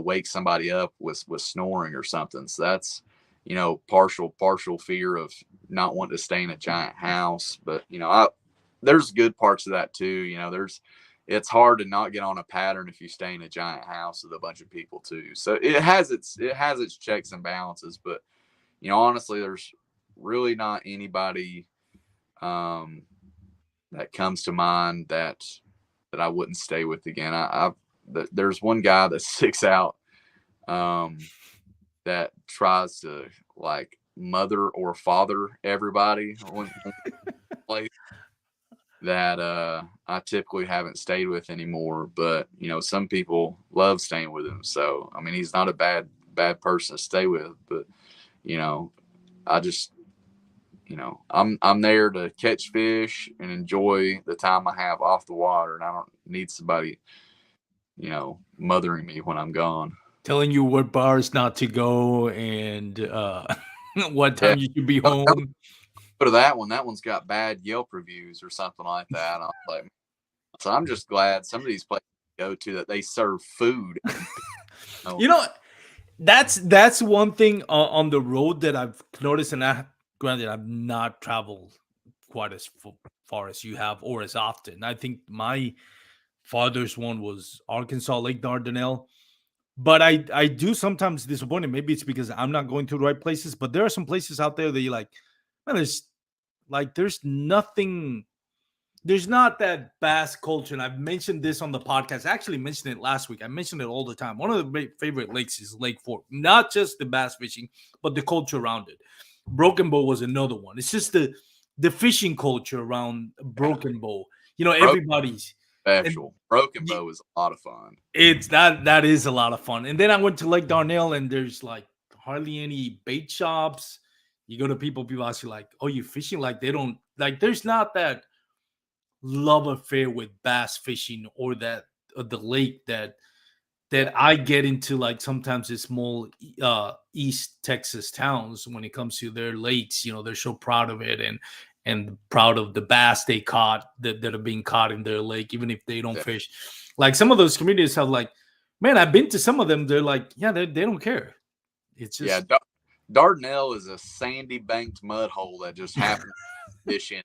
wake somebody up with snoring or something. So that's partial fear of not wanting to stay in a giant house. But there's good parts of that too. It's hard to not get on a pattern if you stay in a giant house with a bunch of people too. So it has its checks and balances. But honestly, there's really not anybody that comes to mind that I wouldn't stay with again. There's one guy that sticks out that tries to like mother or father everybody when place that I typically haven't stayed with anymore. But some people love staying with him. So I mean, he's not a bad person to stay with, but I just I'm there to catch fish and enjoy the time I have off the water, and I don't need somebody mothering me when I'm gone. Telling you what bars not to go and what Yeah, time you should be don't home. go to that one. That one's got bad Yelp reviews or something like that. I'm like, so I'm just glad some of these places I go to that they serve food. You know, that's one thing on the road that I've noticed, and granted, I've not traveled quite as far as you have or as often. I think my farthest one was Arkansas Lake Dardanelle. But I do sometimes disappointed. Maybe it's because I'm not going to the right places. But there are some places out there that you like, man, there's nothing, there's not that bass culture. And I've mentioned this on the podcast. I actually mentioned it last week. I mentioned it all the time. One of the favorite lakes is Lake Fork, not just the bass fishing, but the culture around it. Broken Bow was another one. It's just the fishing culture around Broken Bow. You know, Broken everybody's and special. Broken Bow is a lot of fun. it's that is a lot of fun. And then I went to Lake Darnell, and there's like hardly any bait shops. You go to people ask you like, "Oh, you fishing?" Like they don't like. There's not that love affair with bass fishing or that the lake that I get into. Like sometimes it's small East Texas towns when it comes to their lakes. You know, they're so proud of it and proud of the bass they caught that are being caught in their lake, even if they don't Yeah. fish. Like some of those communities have like, man, I've been to some of them. They're like, yeah, they don't care. It's Yeah, just Dardanelle is a sandy banked mud hole that just happens to fish in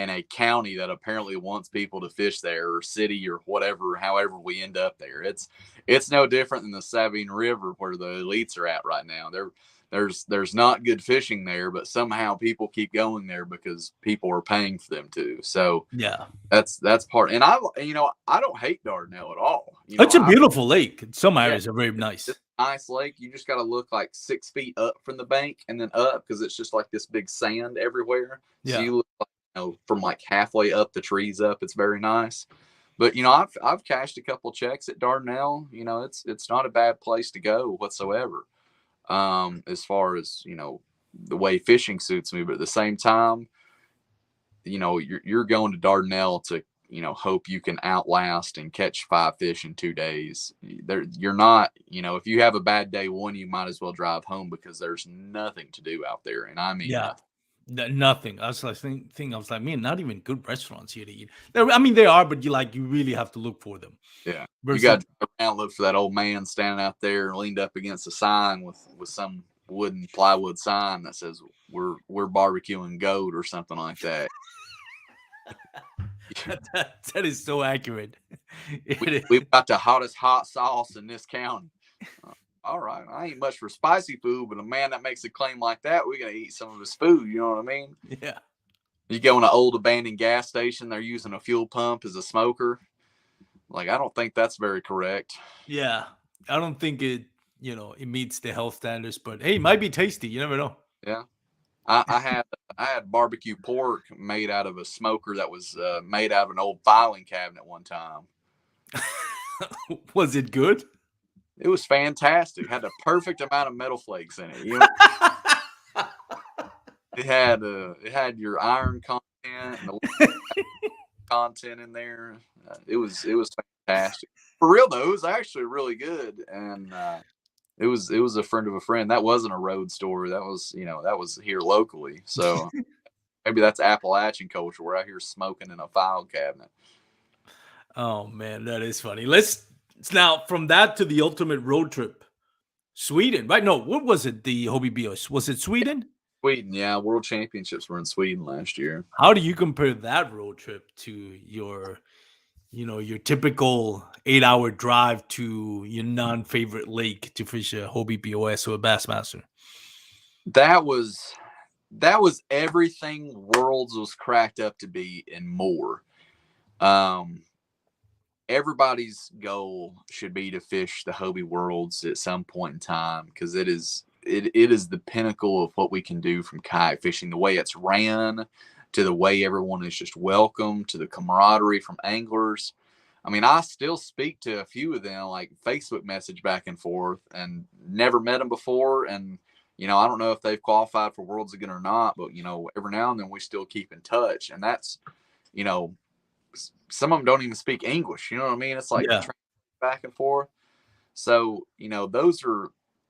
a county that apparently wants people to fish there, or city, or whatever, however we end up there. It's no different than the Sabine River where the elites are at right now. There's not good fishing there, but somehow people keep going there because people are paying for them to. So yeah. that's part. And I don't hate Dardanelle at all. It's a beautiful lake. Some Yeah, areas are very nice. it's a nice lake. You just got to look like 6 feet up from the bank and then up, because it's just like this big sand everywhere. So Yeah. you look like, from like halfway up the trees up. It's very nice. But I've cashed a couple checks at Dardanelle. It's not a bad place to go whatsoever. As far as the way fishing suits me, but at the same time, you're going to Dardanelle to hope you can outlast and catch 5 fish in 2 days. You're not, if you have a bad day one, you might as well drive home, because there's nothing to do out there, and I mean Yeah. nothing. Nothing. I was like I was like, man, not even good restaurants here to eat. I mean, they are, but you really have to look for them. Yeah, you Versus got to drive around, look for that old man standing out there leaned up against a sign with some wooden plywood sign that says we're barbecuing goat or something like that. that is so accurate. We've got the hottest hot sauce in this county. All right, I ain't much for spicy food, but a man that makes a claim like that, we gotta eat some of his food. You know what I mean? Yeah. You go in an old abandoned gas station, they're using a fuel pump as a smoker. Like, I don't think that's very correct. Yeah. I don't think it meets the health standards, but hey, it might be tasty. You never know. Yeah, I had barbecue pork made out of a smoker that was made out of an old filing cabinet one time. Was it good? It was fantastic. It had the perfect amount of metal flakes in it. It had your iron content and the content in there. It was fantastic. For real though, it was actually really good, and it was a friend of a friend. That wasn't a road store. That was here locally. So maybe that's Appalachian culture. We're out here smoking in a file cabinet. Oh man, that is funny. Let's now from that to the ultimate road trip. Sweden, right? No, what was it? The Hobie Bios. Was it Sweden? Sweden, yeah. World Championships were in Sweden last year. How do you compare that road trip to your typical 8-hour drive to your non-favorite lake to fish a Hobie BOS or a Bassmaster? That was everything Worlds was cracked up to be and more. Everybody's goal should be to fish the Hobie Worlds at some point in time, because it is the pinnacle of what we can do from kayak fishing. The way it's ran, to the way everyone is just welcome, to the camaraderie from anglers. I mean, I still speak to a few of them, like Facebook message back and forth, and never met them before. And, I don't know if they've qualified for Worlds again or not, but, every now and then we still keep in touch. And that's, some of them don't even speak English. You know what I mean? It's like back and forth. So,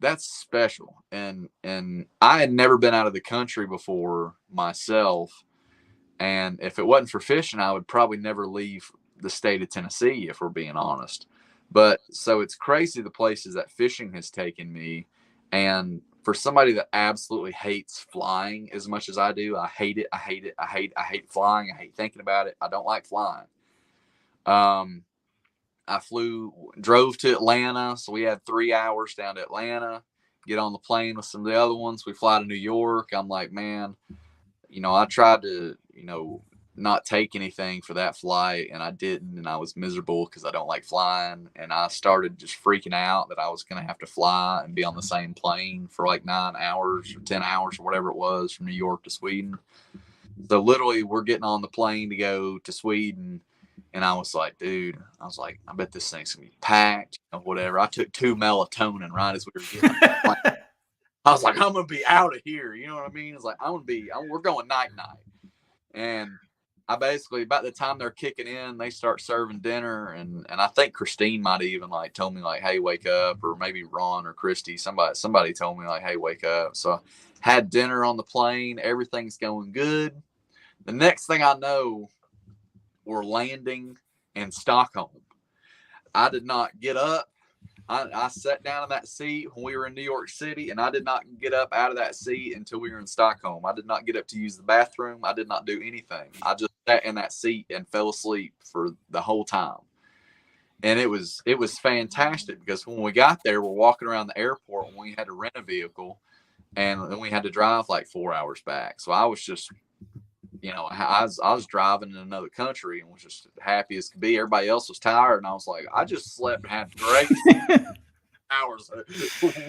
that's special. And I had never been out of the country before myself. And if it wasn't for fishing, I would probably never leave the state of Tennessee, if we're being honest. But so it's crazy the places that fishing has taken me. And for somebody that absolutely hates flying as much as I do, I hate it. I hate flying. I hate thinking about it. I don't like flying. I drove to Atlanta. So we had 3 hours down to Atlanta, get on the plane with some of the other ones. We fly to New York. I'm like, man, I tried to, not take anything for that flight, and I didn't, and I was miserable because I don't like flying, and I started just freaking out that I was going to have to fly and be on the same plane for like 9 hours or 10 hours or whatever it was from New York to Sweden. So literally we're getting on the plane to go to Sweden, and I was like, dude, I bet this thing's going to be packed or whatever. I took 2 melatonin right as we were getting on the plane. I was like, I'm going to be out of here. You know what I mean? It's like, we're going night. And I basically, about the time they're kicking in, they start serving dinner. And I think Christine might have even like told me like, hey, wake up, or maybe Ron or Christy, somebody told me like, hey, wake up. So I had dinner on the plane. Everything's going good. The next thing I know, we're landing in Stockholm. I did not get up. I sat down in that seat when we were in New York City, and I did not get up out of that seat until we were in Stockholm. I did not get up to use the bathroom. I did not do anything. I just sat in that seat and fell asleep for the whole time. And it was fantastic, because when we got there, we're walking around the airport, and we had to rent a vehicle, and then we had to drive like 4 hours back. So I was just, I was driving in another country and was just happy as could be. Everybody else was tired, and I was like, I just slept and had great hours.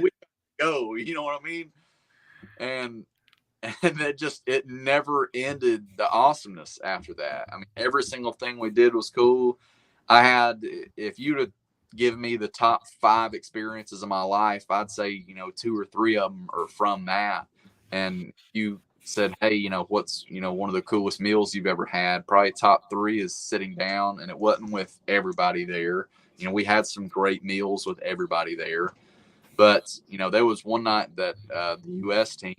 We go, you know what I mean? And it never ended, the awesomeness after that. I mean, every single thing we did was cool. If you'd have given me the top 5 experiences of my life, I'd say 2 or 3 of them are from that. And you said, hey, what's one of the coolest meals you've ever had? Probably top 3 is sitting down, and it wasn't with everybody there. We had some great meals with everybody there, but there was one night that the U.S. team,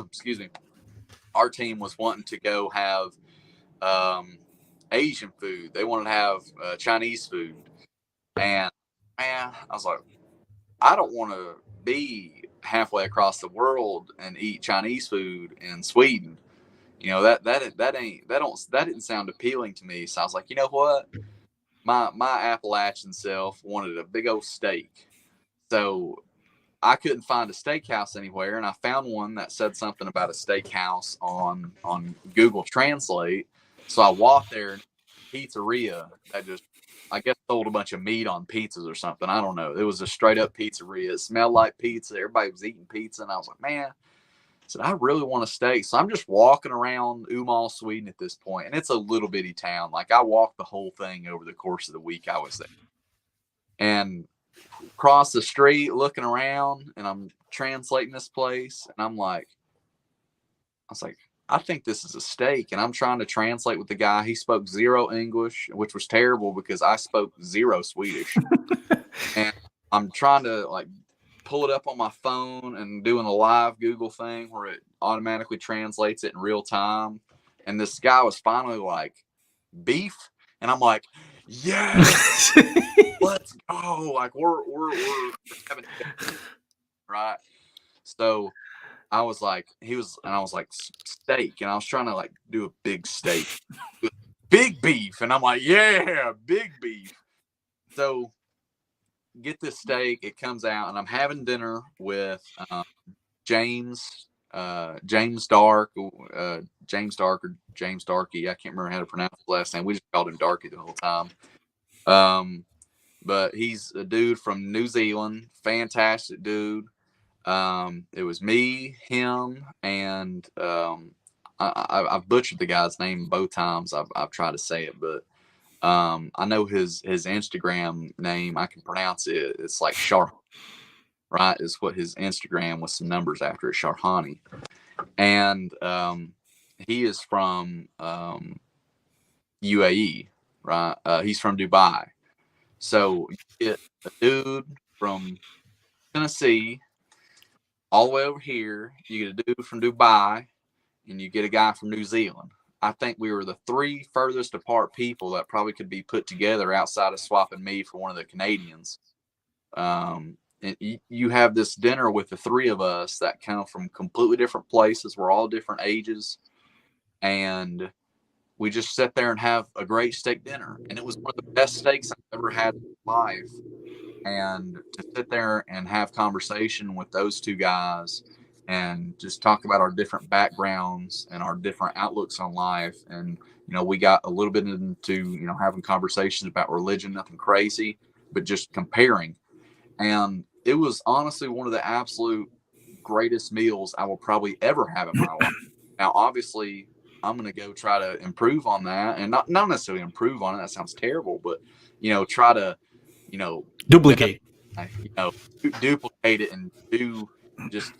excuse me, our team was wanting to go have Asian food. They wanted to have Chinese food, and man, I was like, I don't want to be halfway across the world and eat Chinese food in Sweden. That didn't sound appealing to me. So I was like, you know what? My Appalachian self wanted a big old steak. So I couldn't find a steakhouse anywhere, and I found one that said something about a steakhouse on Google Translate. So I walked there, and pizzeria that just, I guess, sold a bunch of meat on pizzas or something. I don't know. It was a straight up pizzeria. It smelled like pizza. Everybody was eating pizza, and I was like, man, I said, I really want a steak. So I'm just walking around Umeå, Sweden at this point, and it's a little bitty town. Like, I walked the whole thing over the course of the week I was there. And across the street, looking around, and I'm translating this place, and I was like, I think this is a steak. And I'm trying to translate with the guy. He spoke 0 English, which was terrible because I spoke 0 Swedish. And I'm trying to like pull it up on my phone and doing a live Google thing where it automatically translates it in real time. And this guy was finally like, beef. And I'm like, yes, let's go. Like we're having, right. So I was like, I was like, steak. And I was trying to like do a big steak, big beef. And I'm like, yeah, big beef. So get this steak. It comes out, and I'm having dinner with James Dark, or James Darky. I can't remember how to pronounce his last name. We just called him Darky the whole time. But he's a dude from New Zealand, fantastic dude. It was me, him, and I've butchered the guy's name both times. I've tried to say it, but I know his Instagram name. I can pronounce it. It's like Shar, right? Is what his Instagram with some numbers after it, Sharhani. And he is from UAE, right? He's from Dubai. So you get a dude from Tennessee all the way over here. You get a dude from Dubai, and you get a guy from New Zealand. I think we were the 3 furthest apart people that probably could be put together outside of swapping me for one of the Canadians. and you have this dinner with the three of us that come from completely different places. We're all different ages, and we just sit there and have a great steak dinner. And it was one of the best steaks I've ever had in my life. And to sit there and have conversation with those two guys and just talk about our different backgrounds and our different outlooks on life. And, we got a little bit into, having conversations about religion, nothing crazy, but just comparing. And it was honestly one of the absolute greatest meals I will probably ever have in my life. Now, obviously, I'm going to go try to improve on that, and not necessarily improve on it. That sounds terrible, but try to, Duplicate. duplicate it and do just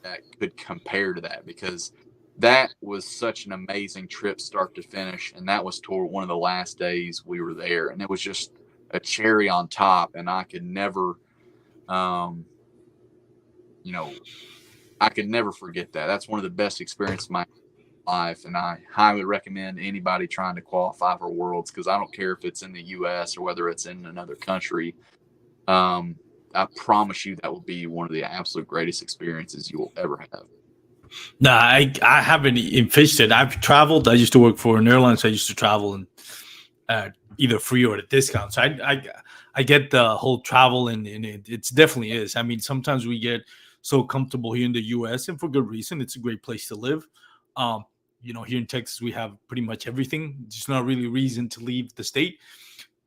that could compare to that, because that was such an amazing trip, start to finish, and that was toward one of the last days we were there, and it was just a cherry on top, and I could never, I could never forget that. That's one of the best experiences of my life, and I highly recommend anybody trying to qualify for Worlds, because I don't care if it's in the U.S. or whether it's in another country. I promise you that will be one of the absolute greatest experiences you will ever have. No, I haven't fished it. I've traveled. I used to work for an airline, so I used to travel and either free or at a discount. So I get the whole travel, and it's definitely is. I mean, sometimes we get so comfortable here in the U.S. and for good reason. It's a great place to live. Here in Texas, we have pretty much everything. There's not really reason to leave the state.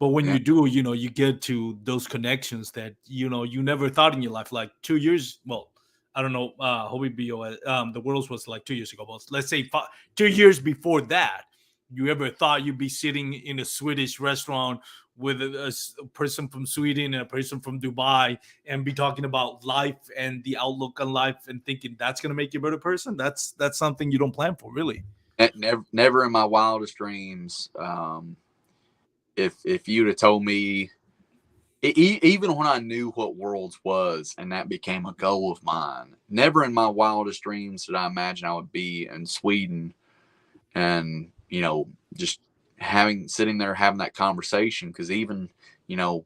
But when you do, you get to those connections that, you never thought in your life, like 2 years. Well, I don't know. Hobie Bio, the Worlds was like 2 years ago. But let's say 2 years before that, you ever thought you'd be sitting in a Swedish restaurant with a person from Sweden and a person from Dubai and be talking about life and the outlook on life and thinking that's going to make you a better person? That's something you don't plan for, really. Never in my wildest dreams. If you'd have told me, even when I knew what Worlds was and that became a goal of mine, never in my wildest dreams did I imagine I would be in Sweden and, just sitting there having that conversation. Because even, even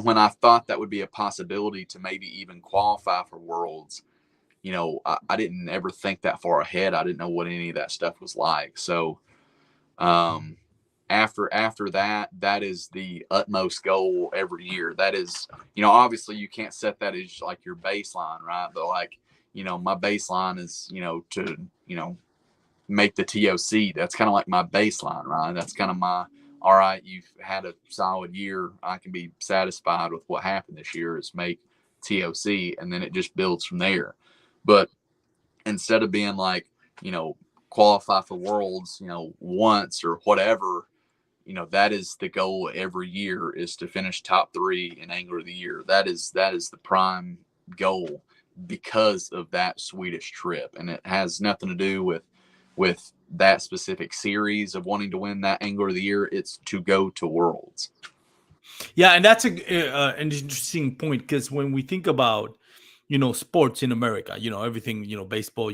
when I thought that would be a possibility to maybe even qualify for Worlds, I didn't ever think that far ahead. I didn't know what any of that stuff was like. So, after that is the utmost goal every year. That is, obviously you can't set that as like your baseline, right? But like, my baseline is, to, make the TOC. That's kind of like my baseline, right? That's kind of my, all right, you've had a solid year. I can be satisfied with what happened this year, is make TOC. And then it just builds from there. But instead of being like, qualify for Worlds, once or whatever, that is the goal every year, is to finish top 3 in Angler of the Year. That is the prime goal because of that Swedish trip. And it has nothing to do with that specific series of wanting to win that Angler of the Year. It's to go to Worlds. Yeah, and that's an interesting point, because when we think about, sports in America, everything, baseball,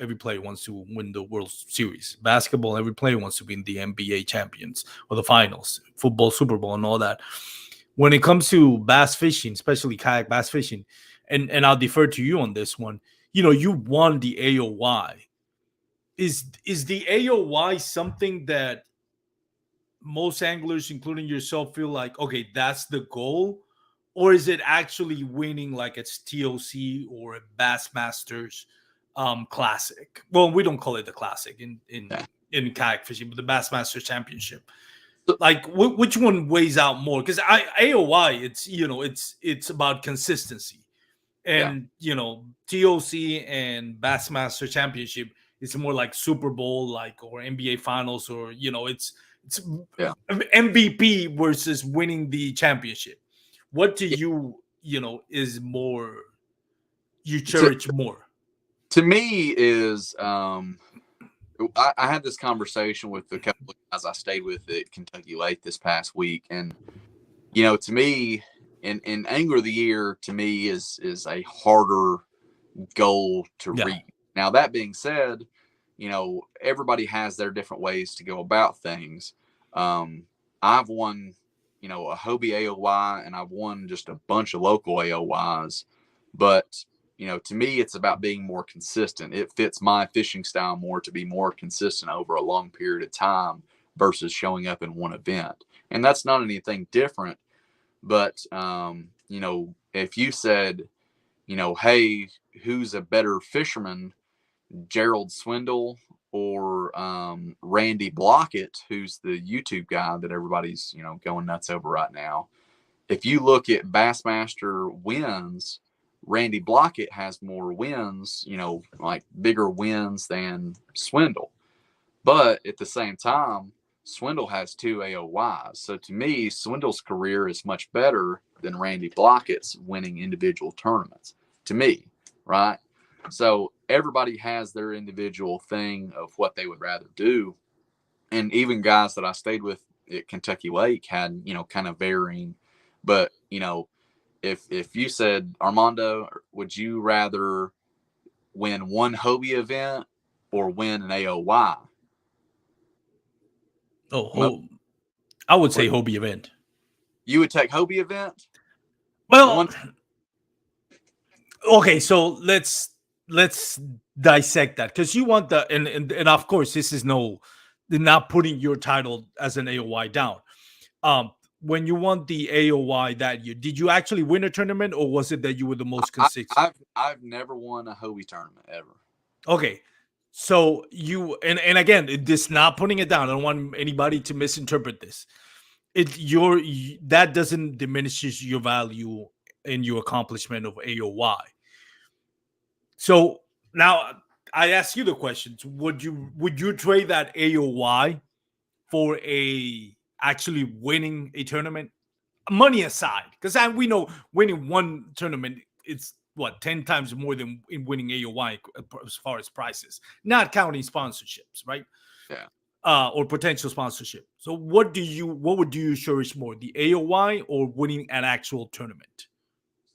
every player wants to win the World Series. Basketball, every player wants to win the NBA champions or the finals. Football, Super Bowl, and all that. When it comes to bass fishing, especially kayak bass fishing, and I'll defer to you on this one. You won the AOY. Is the AOY something that most anglers, including yourself, feel like, okay, that's the goal? Or is it actually winning like it's TOC or a Bassmasters classic? Well, we don't call it the classic in kayak fishing, but the Bassmasters Championship. Like, which one weighs out more? Because AOY, it's about consistency, and TOC and Bassmaster Championship, it's more like Super Bowl, like, or NBA Finals, or it's MVP versus winning the championship. What do is more, you cherish more? To me is I had this conversation with a couple of guys I stayed with at Kentucky Lake this past week, and to me, in Angler of the Year, to me is a harder goal to reach. Now, that being said, everybody has their different ways to go about things. I've won a Hobie AOY, and I've won just a bunch of local AOYs. But, to me, it's about being more consistent. It fits my fishing style more to be more consistent over a long period of time versus showing up in one event. And that's not anything different. But, if you said, hey, who's a better fisherman, Gerald Swindle or Randy Blockett, who's the YouTube guy that everybody's, going nuts over right now. If you look at Bassmaster wins, Randy Blockett has more wins, like bigger wins than Swindle. But at the same time, Swindle has 2 AOYs. So to me, Swindle's career is much better than Randy Blockett's winning individual tournaments. To me, right? So everybody has their individual thing of what they would rather do. And even guys that I stayed with at Kentucky Lake had, kind of varying. But, if you said, Armando, would you rather win one Hobie event or win an AOY? I would say Hobie event. You would take Hobie event? Well, okay, so let's dissect that, because you want the and of course this is not putting your title as an AOY down. When you won the AOY that year, did you actually win a tournament, or was it that you were the most consistent? I've never won a Hobie tournament ever. Okay. So you and again, this not putting it down. I don't want anybody to misinterpret this. That doesn't diminishes your value in your accomplishment of AOY. So now I ask you the questions. Would you trade that AOY for actually winning a tournament? Money aside, because we know winning one tournament, it's what 10 times more than in winning AOY as far as prices, not counting sponsorships, right? Yeah. Or potential sponsorship. So what would you cherish more, the AOY or winning an actual tournament?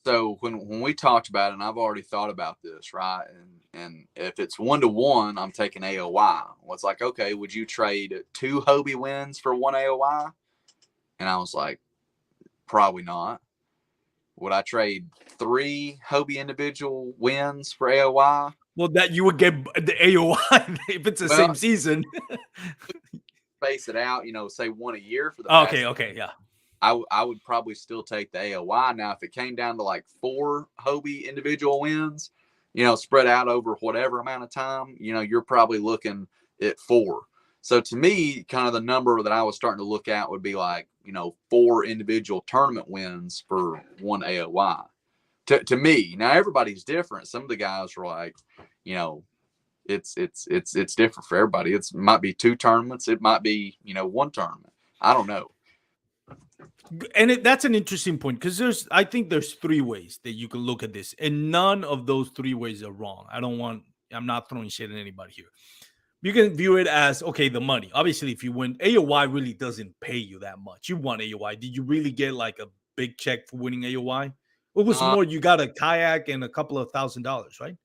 So when we talked about it, and I've already thought about this, right? And if it's 1-to-1, I'm taking AOY. Well, it's like, okay, would you trade 2 Hobie wins for 1 AOY? And I was like, probably not. Would I trade 3 Hobie individual wins for AOY? Well, that you would get the AOY if it's the same season. Space it out, say 1 a year for the past. Okay, yeah. I would probably still take the AOY. Now, if it came down to like 4 Hobie individual wins, spread out over whatever amount of time, you're probably looking at 4. So to me, kind of the number that I was starting to look at would be like, 4 individual tournament wins for 1 AOY. To me, now everybody's different. Some of the guys are like, it's different for everybody. It might be 2 tournaments. It might be, 1 tournament. I don't know. And that's an interesting point, because I think there's 3 ways that you can look at this, and none of those 3 ways are wrong. I'm not throwing shit at anybody here. You can view it as, okay, the money. Obviously, if you win, AOY really doesn't pay you that much. You won AOY. Did you really get like a big check for winning AOY? It was more, you got a kayak and a couple of $1,000, right?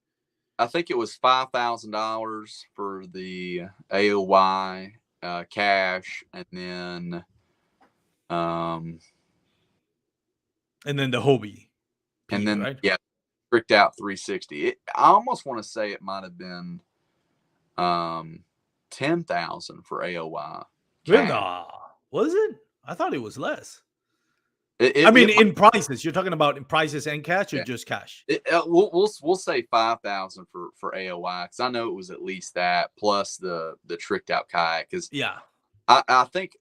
I think it was $5,000 for the AOY cash, and then the Hobie. And then, right? Yeah, tricked out 360. I almost want to say it might have been 10,000 for AOY. Was it? I thought it was less. In prices. You're talking about in prices and cash, or just cash? We'll say 5,000 for AOY, because I know it was at least that plus the tricked out kayak. Because I think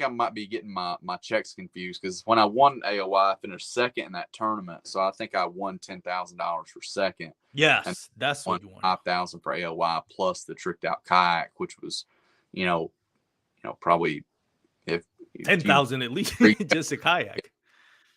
I might be getting my checks confused, because when I won AOY, I finished second in that tournament. So I think I won $10,000 for second. Yes, and that's what you won. 5,000 for AOY plus the tricked out kayak, which was, probably if 10,000 at least just a kayak.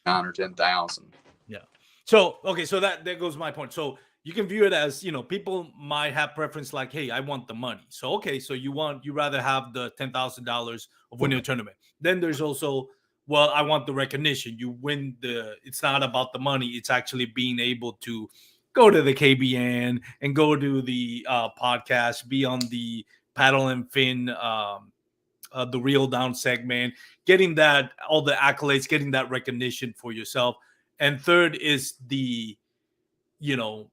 9 or 10,000. Yeah. So okay, so that goes my point. So you can view it as, people might have preference like, hey, I want the money. So okay, so you rather have the $10,000 of winning a tournament. Then there's also, well, I want the recognition. You win it's not about the money. It's actually being able to go to the KBN and go to the podcast, be on the Paddle and Fin the reel down segment, getting that all the accolades, getting that recognition for yourself. And third is the, you know,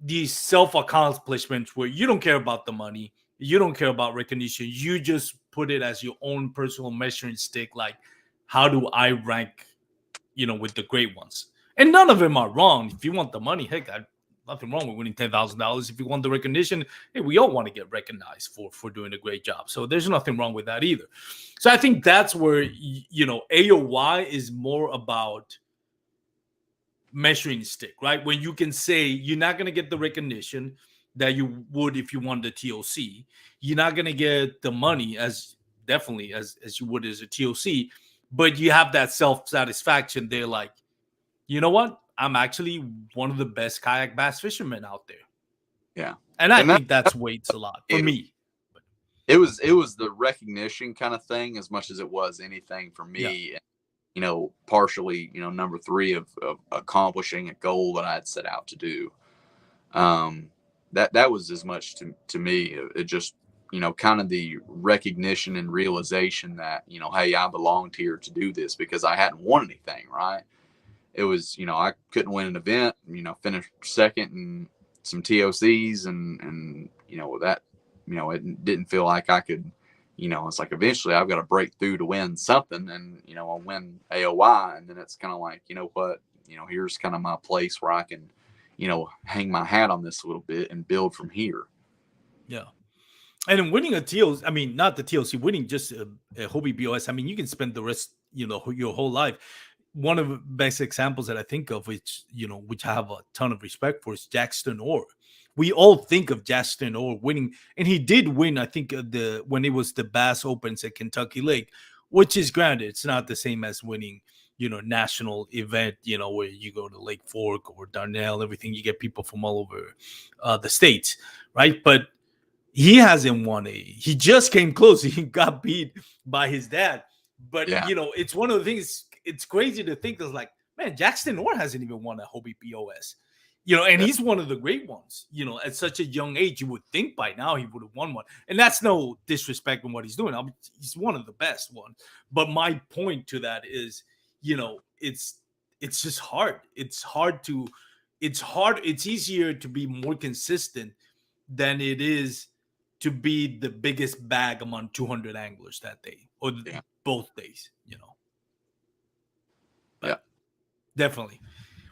these self accomplishments where you don't care about the money, you don't care about recognition, you just put it as your own personal measuring stick. Like, how do I rank, with the great ones? And none of them are wrong. If you want the money, heck, nothing wrong with winning $10,000. If you want the recognition, hey, we all want to get recognized for doing a great job. So there's nothing wrong with that either. So I think that's where AOY is more about measuring stick, right? When you can say you're not going to get the recognition that you would if you won the TOC. You're not going to get the money as definitely as you would as a TOC, but you have that self-satisfaction. They're like, you know what? I'm actually one of the best kayak bass fishermen out there. Yeah. And I think that's weights a lot for me. It was the recognition kind of thing as much as it was anything for me. Yeah. Partially, number 3 of accomplishing a goal that I had set out to do. That was as much to me. It just, kind of the recognition and realization that, hey, I belonged here to do this, because I hadn't won anything, right? It was, I couldn't win an event, finish second in some TOCs and that, it didn't feel like I could, it's like eventually I've got to break through to win something, and, I'll win AOY. And then it's kind of like, what, here's kind of my place where I can, hang my hat on this a little bit and build from here. Yeah. And in winning a TOC, I mean, not the TOC, winning just a Hobie BOS, I mean, you can spend the rest, your whole life. One of the best examples that I think of, which I have a ton of respect for, is Jackson Orr. We all think of Jackson Orr winning, and he did win, I think, when it was the Bass Opens at Kentucky Lake, which is granted, it's not the same as winning, national event, where you go to Lake Fork or Darnell, everything. You get people from all over the states, right? But he hasn't won he just came close. He got beat by his dad. But, yeah. It's one of the things, it's crazy to think is like, man, Jackson Orr hasn't even won a Hobie BOS. And he's one of the great ones. At such a young age, you would think by now he would have won one. And that's no disrespect in what he's doing. He's one of the best ones. But my point to that is, it's just hard. It's easier to be more consistent than it is to be the biggest bag among 200 anglers that day or both days, But yeah, definitely.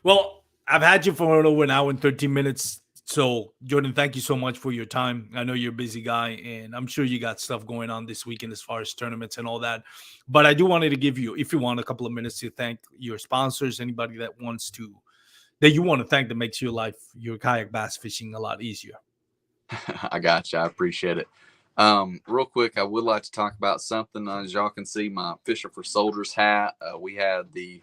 Well, I've had you for over an hour and 13 minutes. So, Jordan, thank you so much for your time. I know you're a busy guy, and I'm sure you got stuff going on this weekend as far as tournaments and all that. But I do wanted to give you, if you want, a couple of minutes to thank your sponsors, anybody that you want to thank that makes your kayak bass fishing a lot easier. I got you. I appreciate it. Real quick, I would like to talk about something. As y'all can see, my Fishing for Soldiers hat. We had the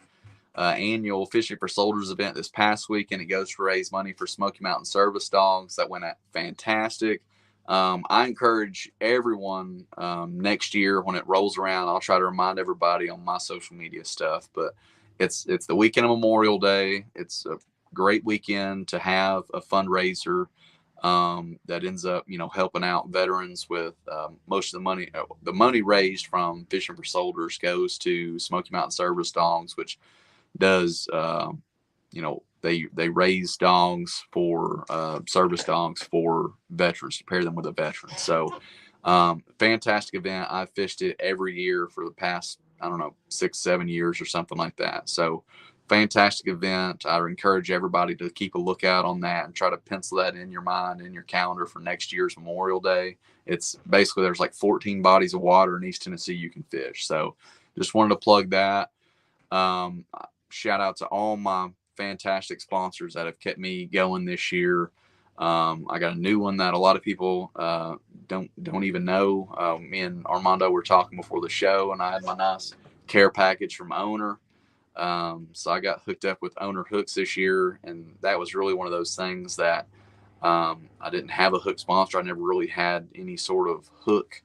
annual Fishing for Soldiers event this past week, and it goes to raise money for Smoky Mountain Service Dogs. That went out fantastic. I encourage everyone next year when it rolls around, I'll try to remind everybody on my social media stuff, but it's the weekend of Memorial Day. It's a great weekend to have a fundraiser that ends up, helping out veterans with most of the money. The money raised from Fishing for Soldiers goes to Smoky Mountain Service Dogs, which does, they raise dogs for service dogs for veterans, to pair them with a veteran. So fantastic event. I fished it every year for the past, 6-7 years or something like that. So fantastic event. I encourage everybody to keep a lookout on that and try to pencil that in your mind, in your calendar for next year's Memorial Day. It's basically, there's like 14 bodies of water in East Tennessee you can fish. So just wanted to plug that. Shout out to all my fantastic sponsors that have kept me going this year. I got a new one that a lot of people don't even know. Me and Armando were talking before the show, and I had my nice care package from Owner. So I got hooked up with Owner hooks this year, and that was really one of those things that I didn't have a hook sponsor. I never really had any sort of hook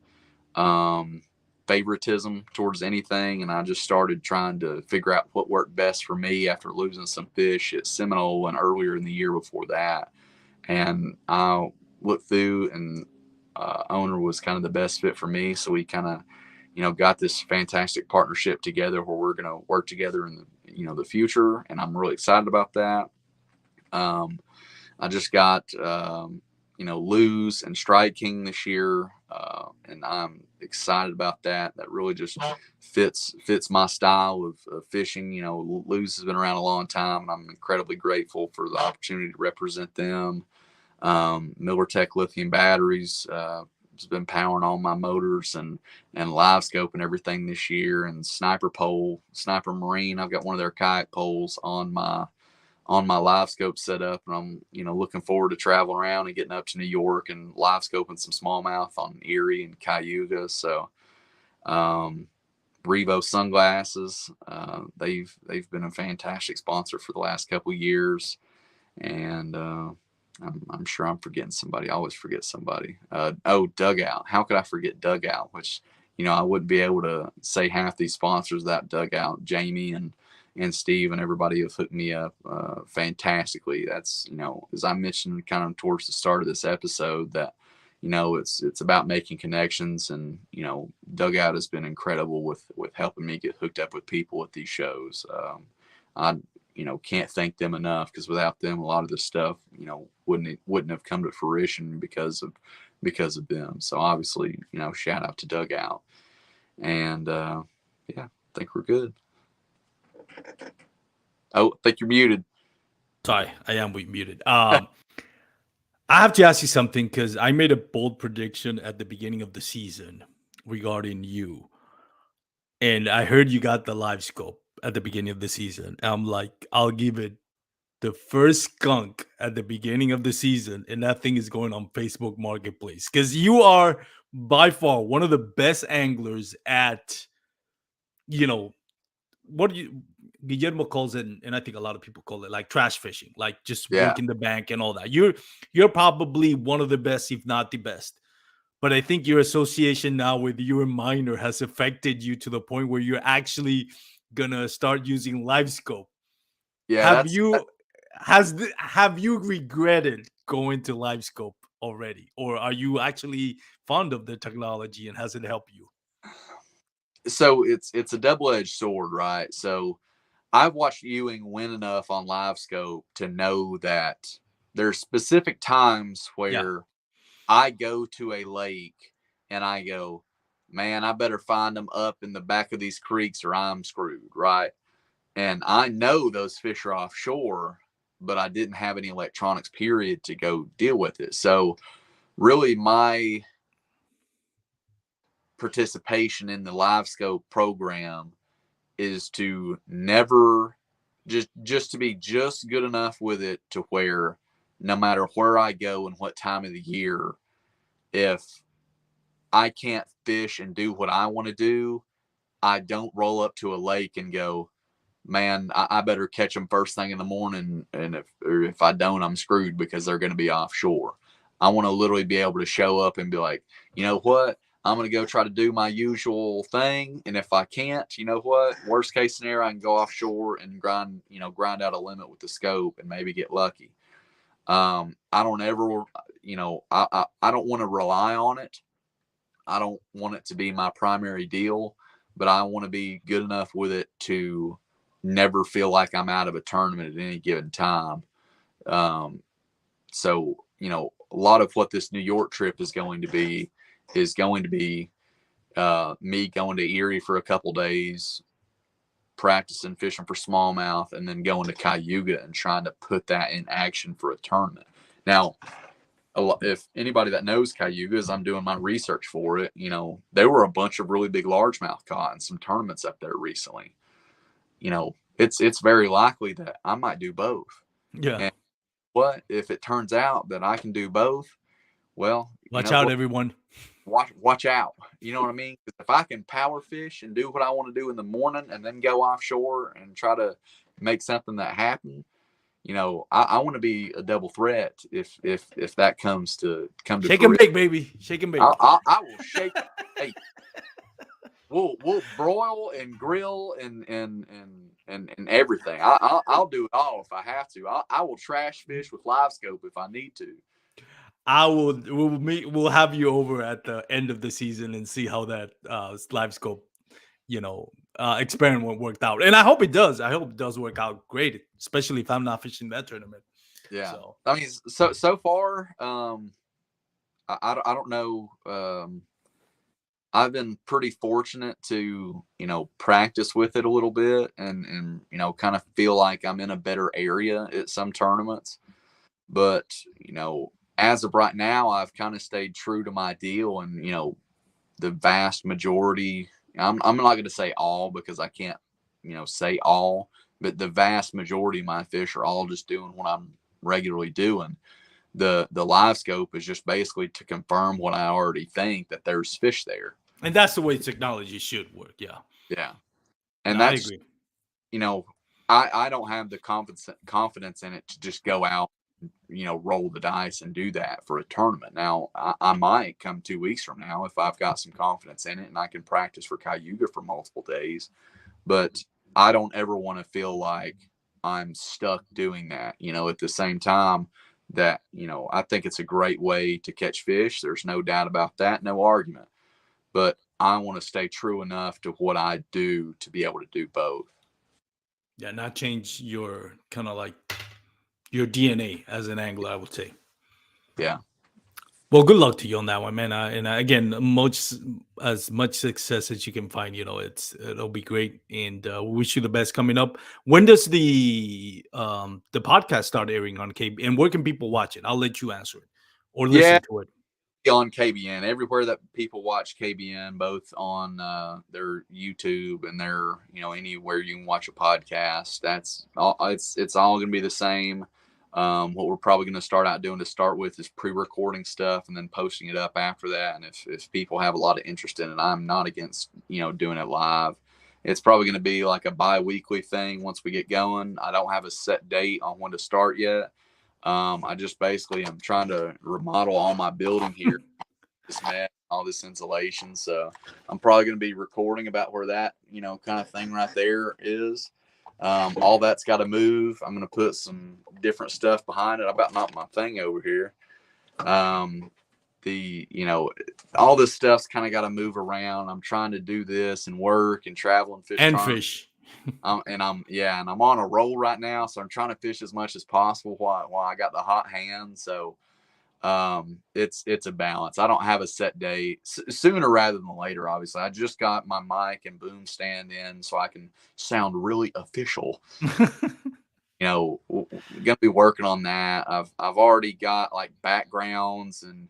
favoritism towards anything, and I just started trying to figure out what worked best for me after losing some fish at Seminole and earlier in the year before that. And I looked through, and Owner was kind of the best fit for me. So we kind of got this fantastic partnership together where we're going to work together in the future, and I'm really excited about that. I just got Lose and Strike King this year, and I'm excited about that. That really just fits my style of fishing. Lose has been around a long time, and I'm incredibly grateful for the opportunity to represent them. Miller Tech lithium batteries has been powering all my motors and live scope and everything this year, and Sniper Sniper Marine. I've got one of their kayak poles on my live scope setup, and I'm looking forward to traveling around and getting up to New York and live scoping some smallmouth on Erie and Cayuga. So Revo sunglasses, they've been a fantastic sponsor for the last couple of years, and I'm sure I'm forgetting somebody. I always forget somebody. Dugout. How could I forget Dugout? Which I wouldn't be able to say half these sponsors without Dugout. Jamie and Steve and everybody have hooked me up fantastically. That's, as I mentioned kind of towards the start of this episode, that, it's about making connections, and, Dugout has been incredible with helping me get hooked up with people at these shows. I can't thank them enough, because without them, a lot of this stuff, wouldn't have come to fruition because of them. So obviously, shout out to Dugout, and yeah, I think we're good. Oh, I think you're muted. Sorry, I am muted. I have to ask you something, because I made a bold prediction at the beginning of the season regarding you. And I heard you got the live scope at the beginning of the season. I'm like, I'll give it the first skunk at the beginning of the season, and that thing is going on Facebook Marketplace, because you are by far one of the best anglers at, what do you, Guillermo calls it, and I think a lot of people call it, like trash fishing, like just Yeah. working the bank and all that. You're probably one of the best, if not the best. But I think your association now with your minor has affected you to the point where you're actually gonna start using live scope. Yeah, Have you have you regretted going to live scope already, or are you actually fond of the technology and has it helped you? so it's a double-edged sword, right? So I've watched Ewing win enough on live scope to know that there's specific times Yeah. where I go to a lake and I go, man, I better find them up in the back of these creeks or I'm screwed, right? And I know those fish are offshore, but I didn't have any electronics, period, to go deal with it. So really my participation in the live scope program is to never just to be just good enough with it to where no matter where I go and what time of the year, if I can't fish and do what I want to do, I don't roll up to a lake and go, man, I better catch them first thing in the morning. And if I don't, I'm screwed because they're going to be offshore. I want to literally be able to show up and be like, you know what? I'm going to go try to do my usual thing. And if I can't, you know what? Worst case scenario, I can go offshore and grind out a limit with the scope and maybe get lucky. I don't ever, I don't want to rely on it. I don't want it to be my primary deal, but I want to be good enough with it to never feel like I'm out of a tournament at any given time. So, a lot of what this New York trip is going to be me going to Erie for a couple days, practicing fishing for smallmouth, and then going to Cayuga and trying to put that in action for a tournament. Now, if anybody that knows Cayuga, as I'm doing my research for it, there were a bunch of really big largemouth caught in some tournaments up there recently. It's very likely that I might do both. Yeah. And what if it turns out that I can do both? Well, Watch out, everyone. Watch out. You know what I mean? Because if I can power fish and do what I want to do in the morning and then go offshore and try to make something that happen, I want to be a double threat if that comes to shake and bake, baby. Shake and bake. I will shake. Hey, we'll broil and grill and everything. I'll do it all if I have to. I will trash fish with live scope if I need to. I will. We'll meet. We'll have you over at the end of the season and see how that live scope, experiment worked out. And I hope it does. I hope it does work out great, especially if I'm not fishing that tournament. Yeah. So I mean, so far, I don't know. I've been pretty fortunate to, practice with it a little bit and kind of feel like I'm in a better area at some tournaments. But, as of right now, I've kind of stayed true to my deal. And, the vast majority, I'm not going to say all because I can't, say all, but the vast majority of my fish are all just doing what I'm regularly doing. The live scope is just basically to confirm what I already think, that there's fish there. and that's the way technology should work. Yeah. Yeah. No, And I that's, agree. I don't have the confidence in it to just go out, roll the dice and do that for a tournament. Now, I might come 2 weeks from now if I've got some confidence in it and I can practice for Cayuga for multiple days. But I don't ever want to feel like I'm stuck doing that. At the same time that, I think it's a great way to catch fish. There's no doubt about that, no argument. But I want to stay true enough to what I do to be able to do both. Yeah, not change your kind of like your DNA as an angler, I would say. Yeah. Well, good luck to you on that one, man. Again, as much success as you can find, it'll be great, and we wish you the best coming up. When does the podcast start airing on KB, and where can people watch it? I'll let you answer it or Yeah. listen to it. On KBN, everywhere that people watch KBN, both on their YouTube and their, anywhere you can watch a podcast. That's all. It's all going to be the same. What we're probably going to start out doing to start with is pre-recording stuff and then posting it up after that. And if people have a lot of interest in it, I'm not against doing it live. It's probably going to be like a bi-weekly thing once we get going. I don't have a set date on when to start yet. I just basically am trying to remodel all my building here, this mat, all this insulation. So I'm probably going to be recording about where that, kind of thing right there is. All that's got to move. I'm going to put some different stuff behind it. I about knocked my thing over here. All this stuff's kind of got to move around. I'm trying to do this and work and travel and fish. And fish. And I'm on a roll right now, so I'm trying to fish as much as possible while I got the hot hand. So it's a balance. I don't have a set date. Sooner rather than later, obviously. I just got my mic and boom stand in so I can sound really official. Gonna be working on that. I've already got like backgrounds and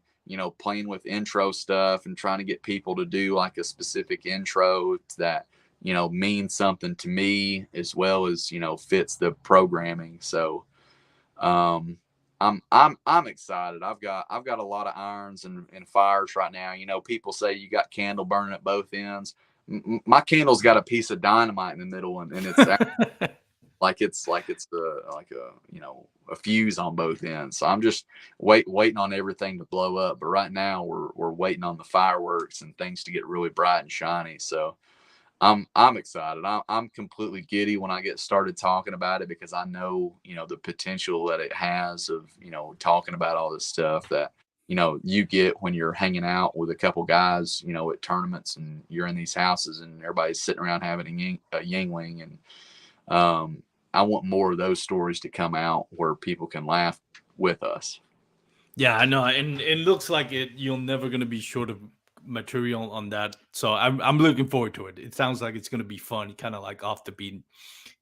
playing with intro stuff and trying to get people to do like a specific intro that means something to me as well as fits the programming. So I'm excited. I've got a lot of irons and fires right now. People say you got candle burning at both ends. My candle's got a piece of dynamite in the middle, and it's like it's a fuse on both ends. So I'm just waiting on everything to blow up. But right now we're waiting on the fireworks and things to get really bright and shiny. So I'm excited. I'm completely giddy when I get started talking about it because I know, the potential that it has of, talking about all this stuff that, you get when you're hanging out with a couple guys, at tournaments and you're in these houses and everybody's sitting around having a Yingling. And I want more of those stories to come out where people can laugh with us. Yeah, I know, and it looks like you're never going to be short of material on that. So I'm looking forward to it. It sounds like it's going to be fun, kind of like off the beat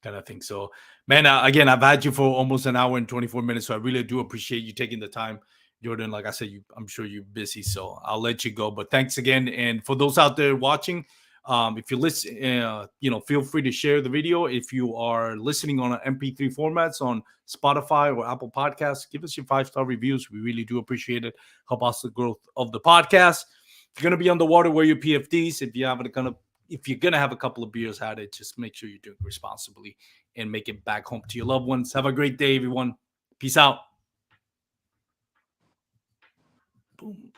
kind of thing. So, man, again, I've had you for almost an hour and 24 minutes, so I really do appreciate you taking the time, Jordan. Like I said, I'm sure you're busy, so I'll let you go. But thanks again, and for those out there watching. If you listen, feel free to share the video. If you are listening on an MP3 formats on Spotify or Apple Podcasts, give us your 5-star reviews. We really do appreciate it. Help us the growth of the podcast. If you're gonna be on the water, wear your PFDs. If you're gonna have a couple of beers at it, just make sure you're doing responsibly and make it back home to your loved ones. Have a great day, everyone. Peace out. Boom.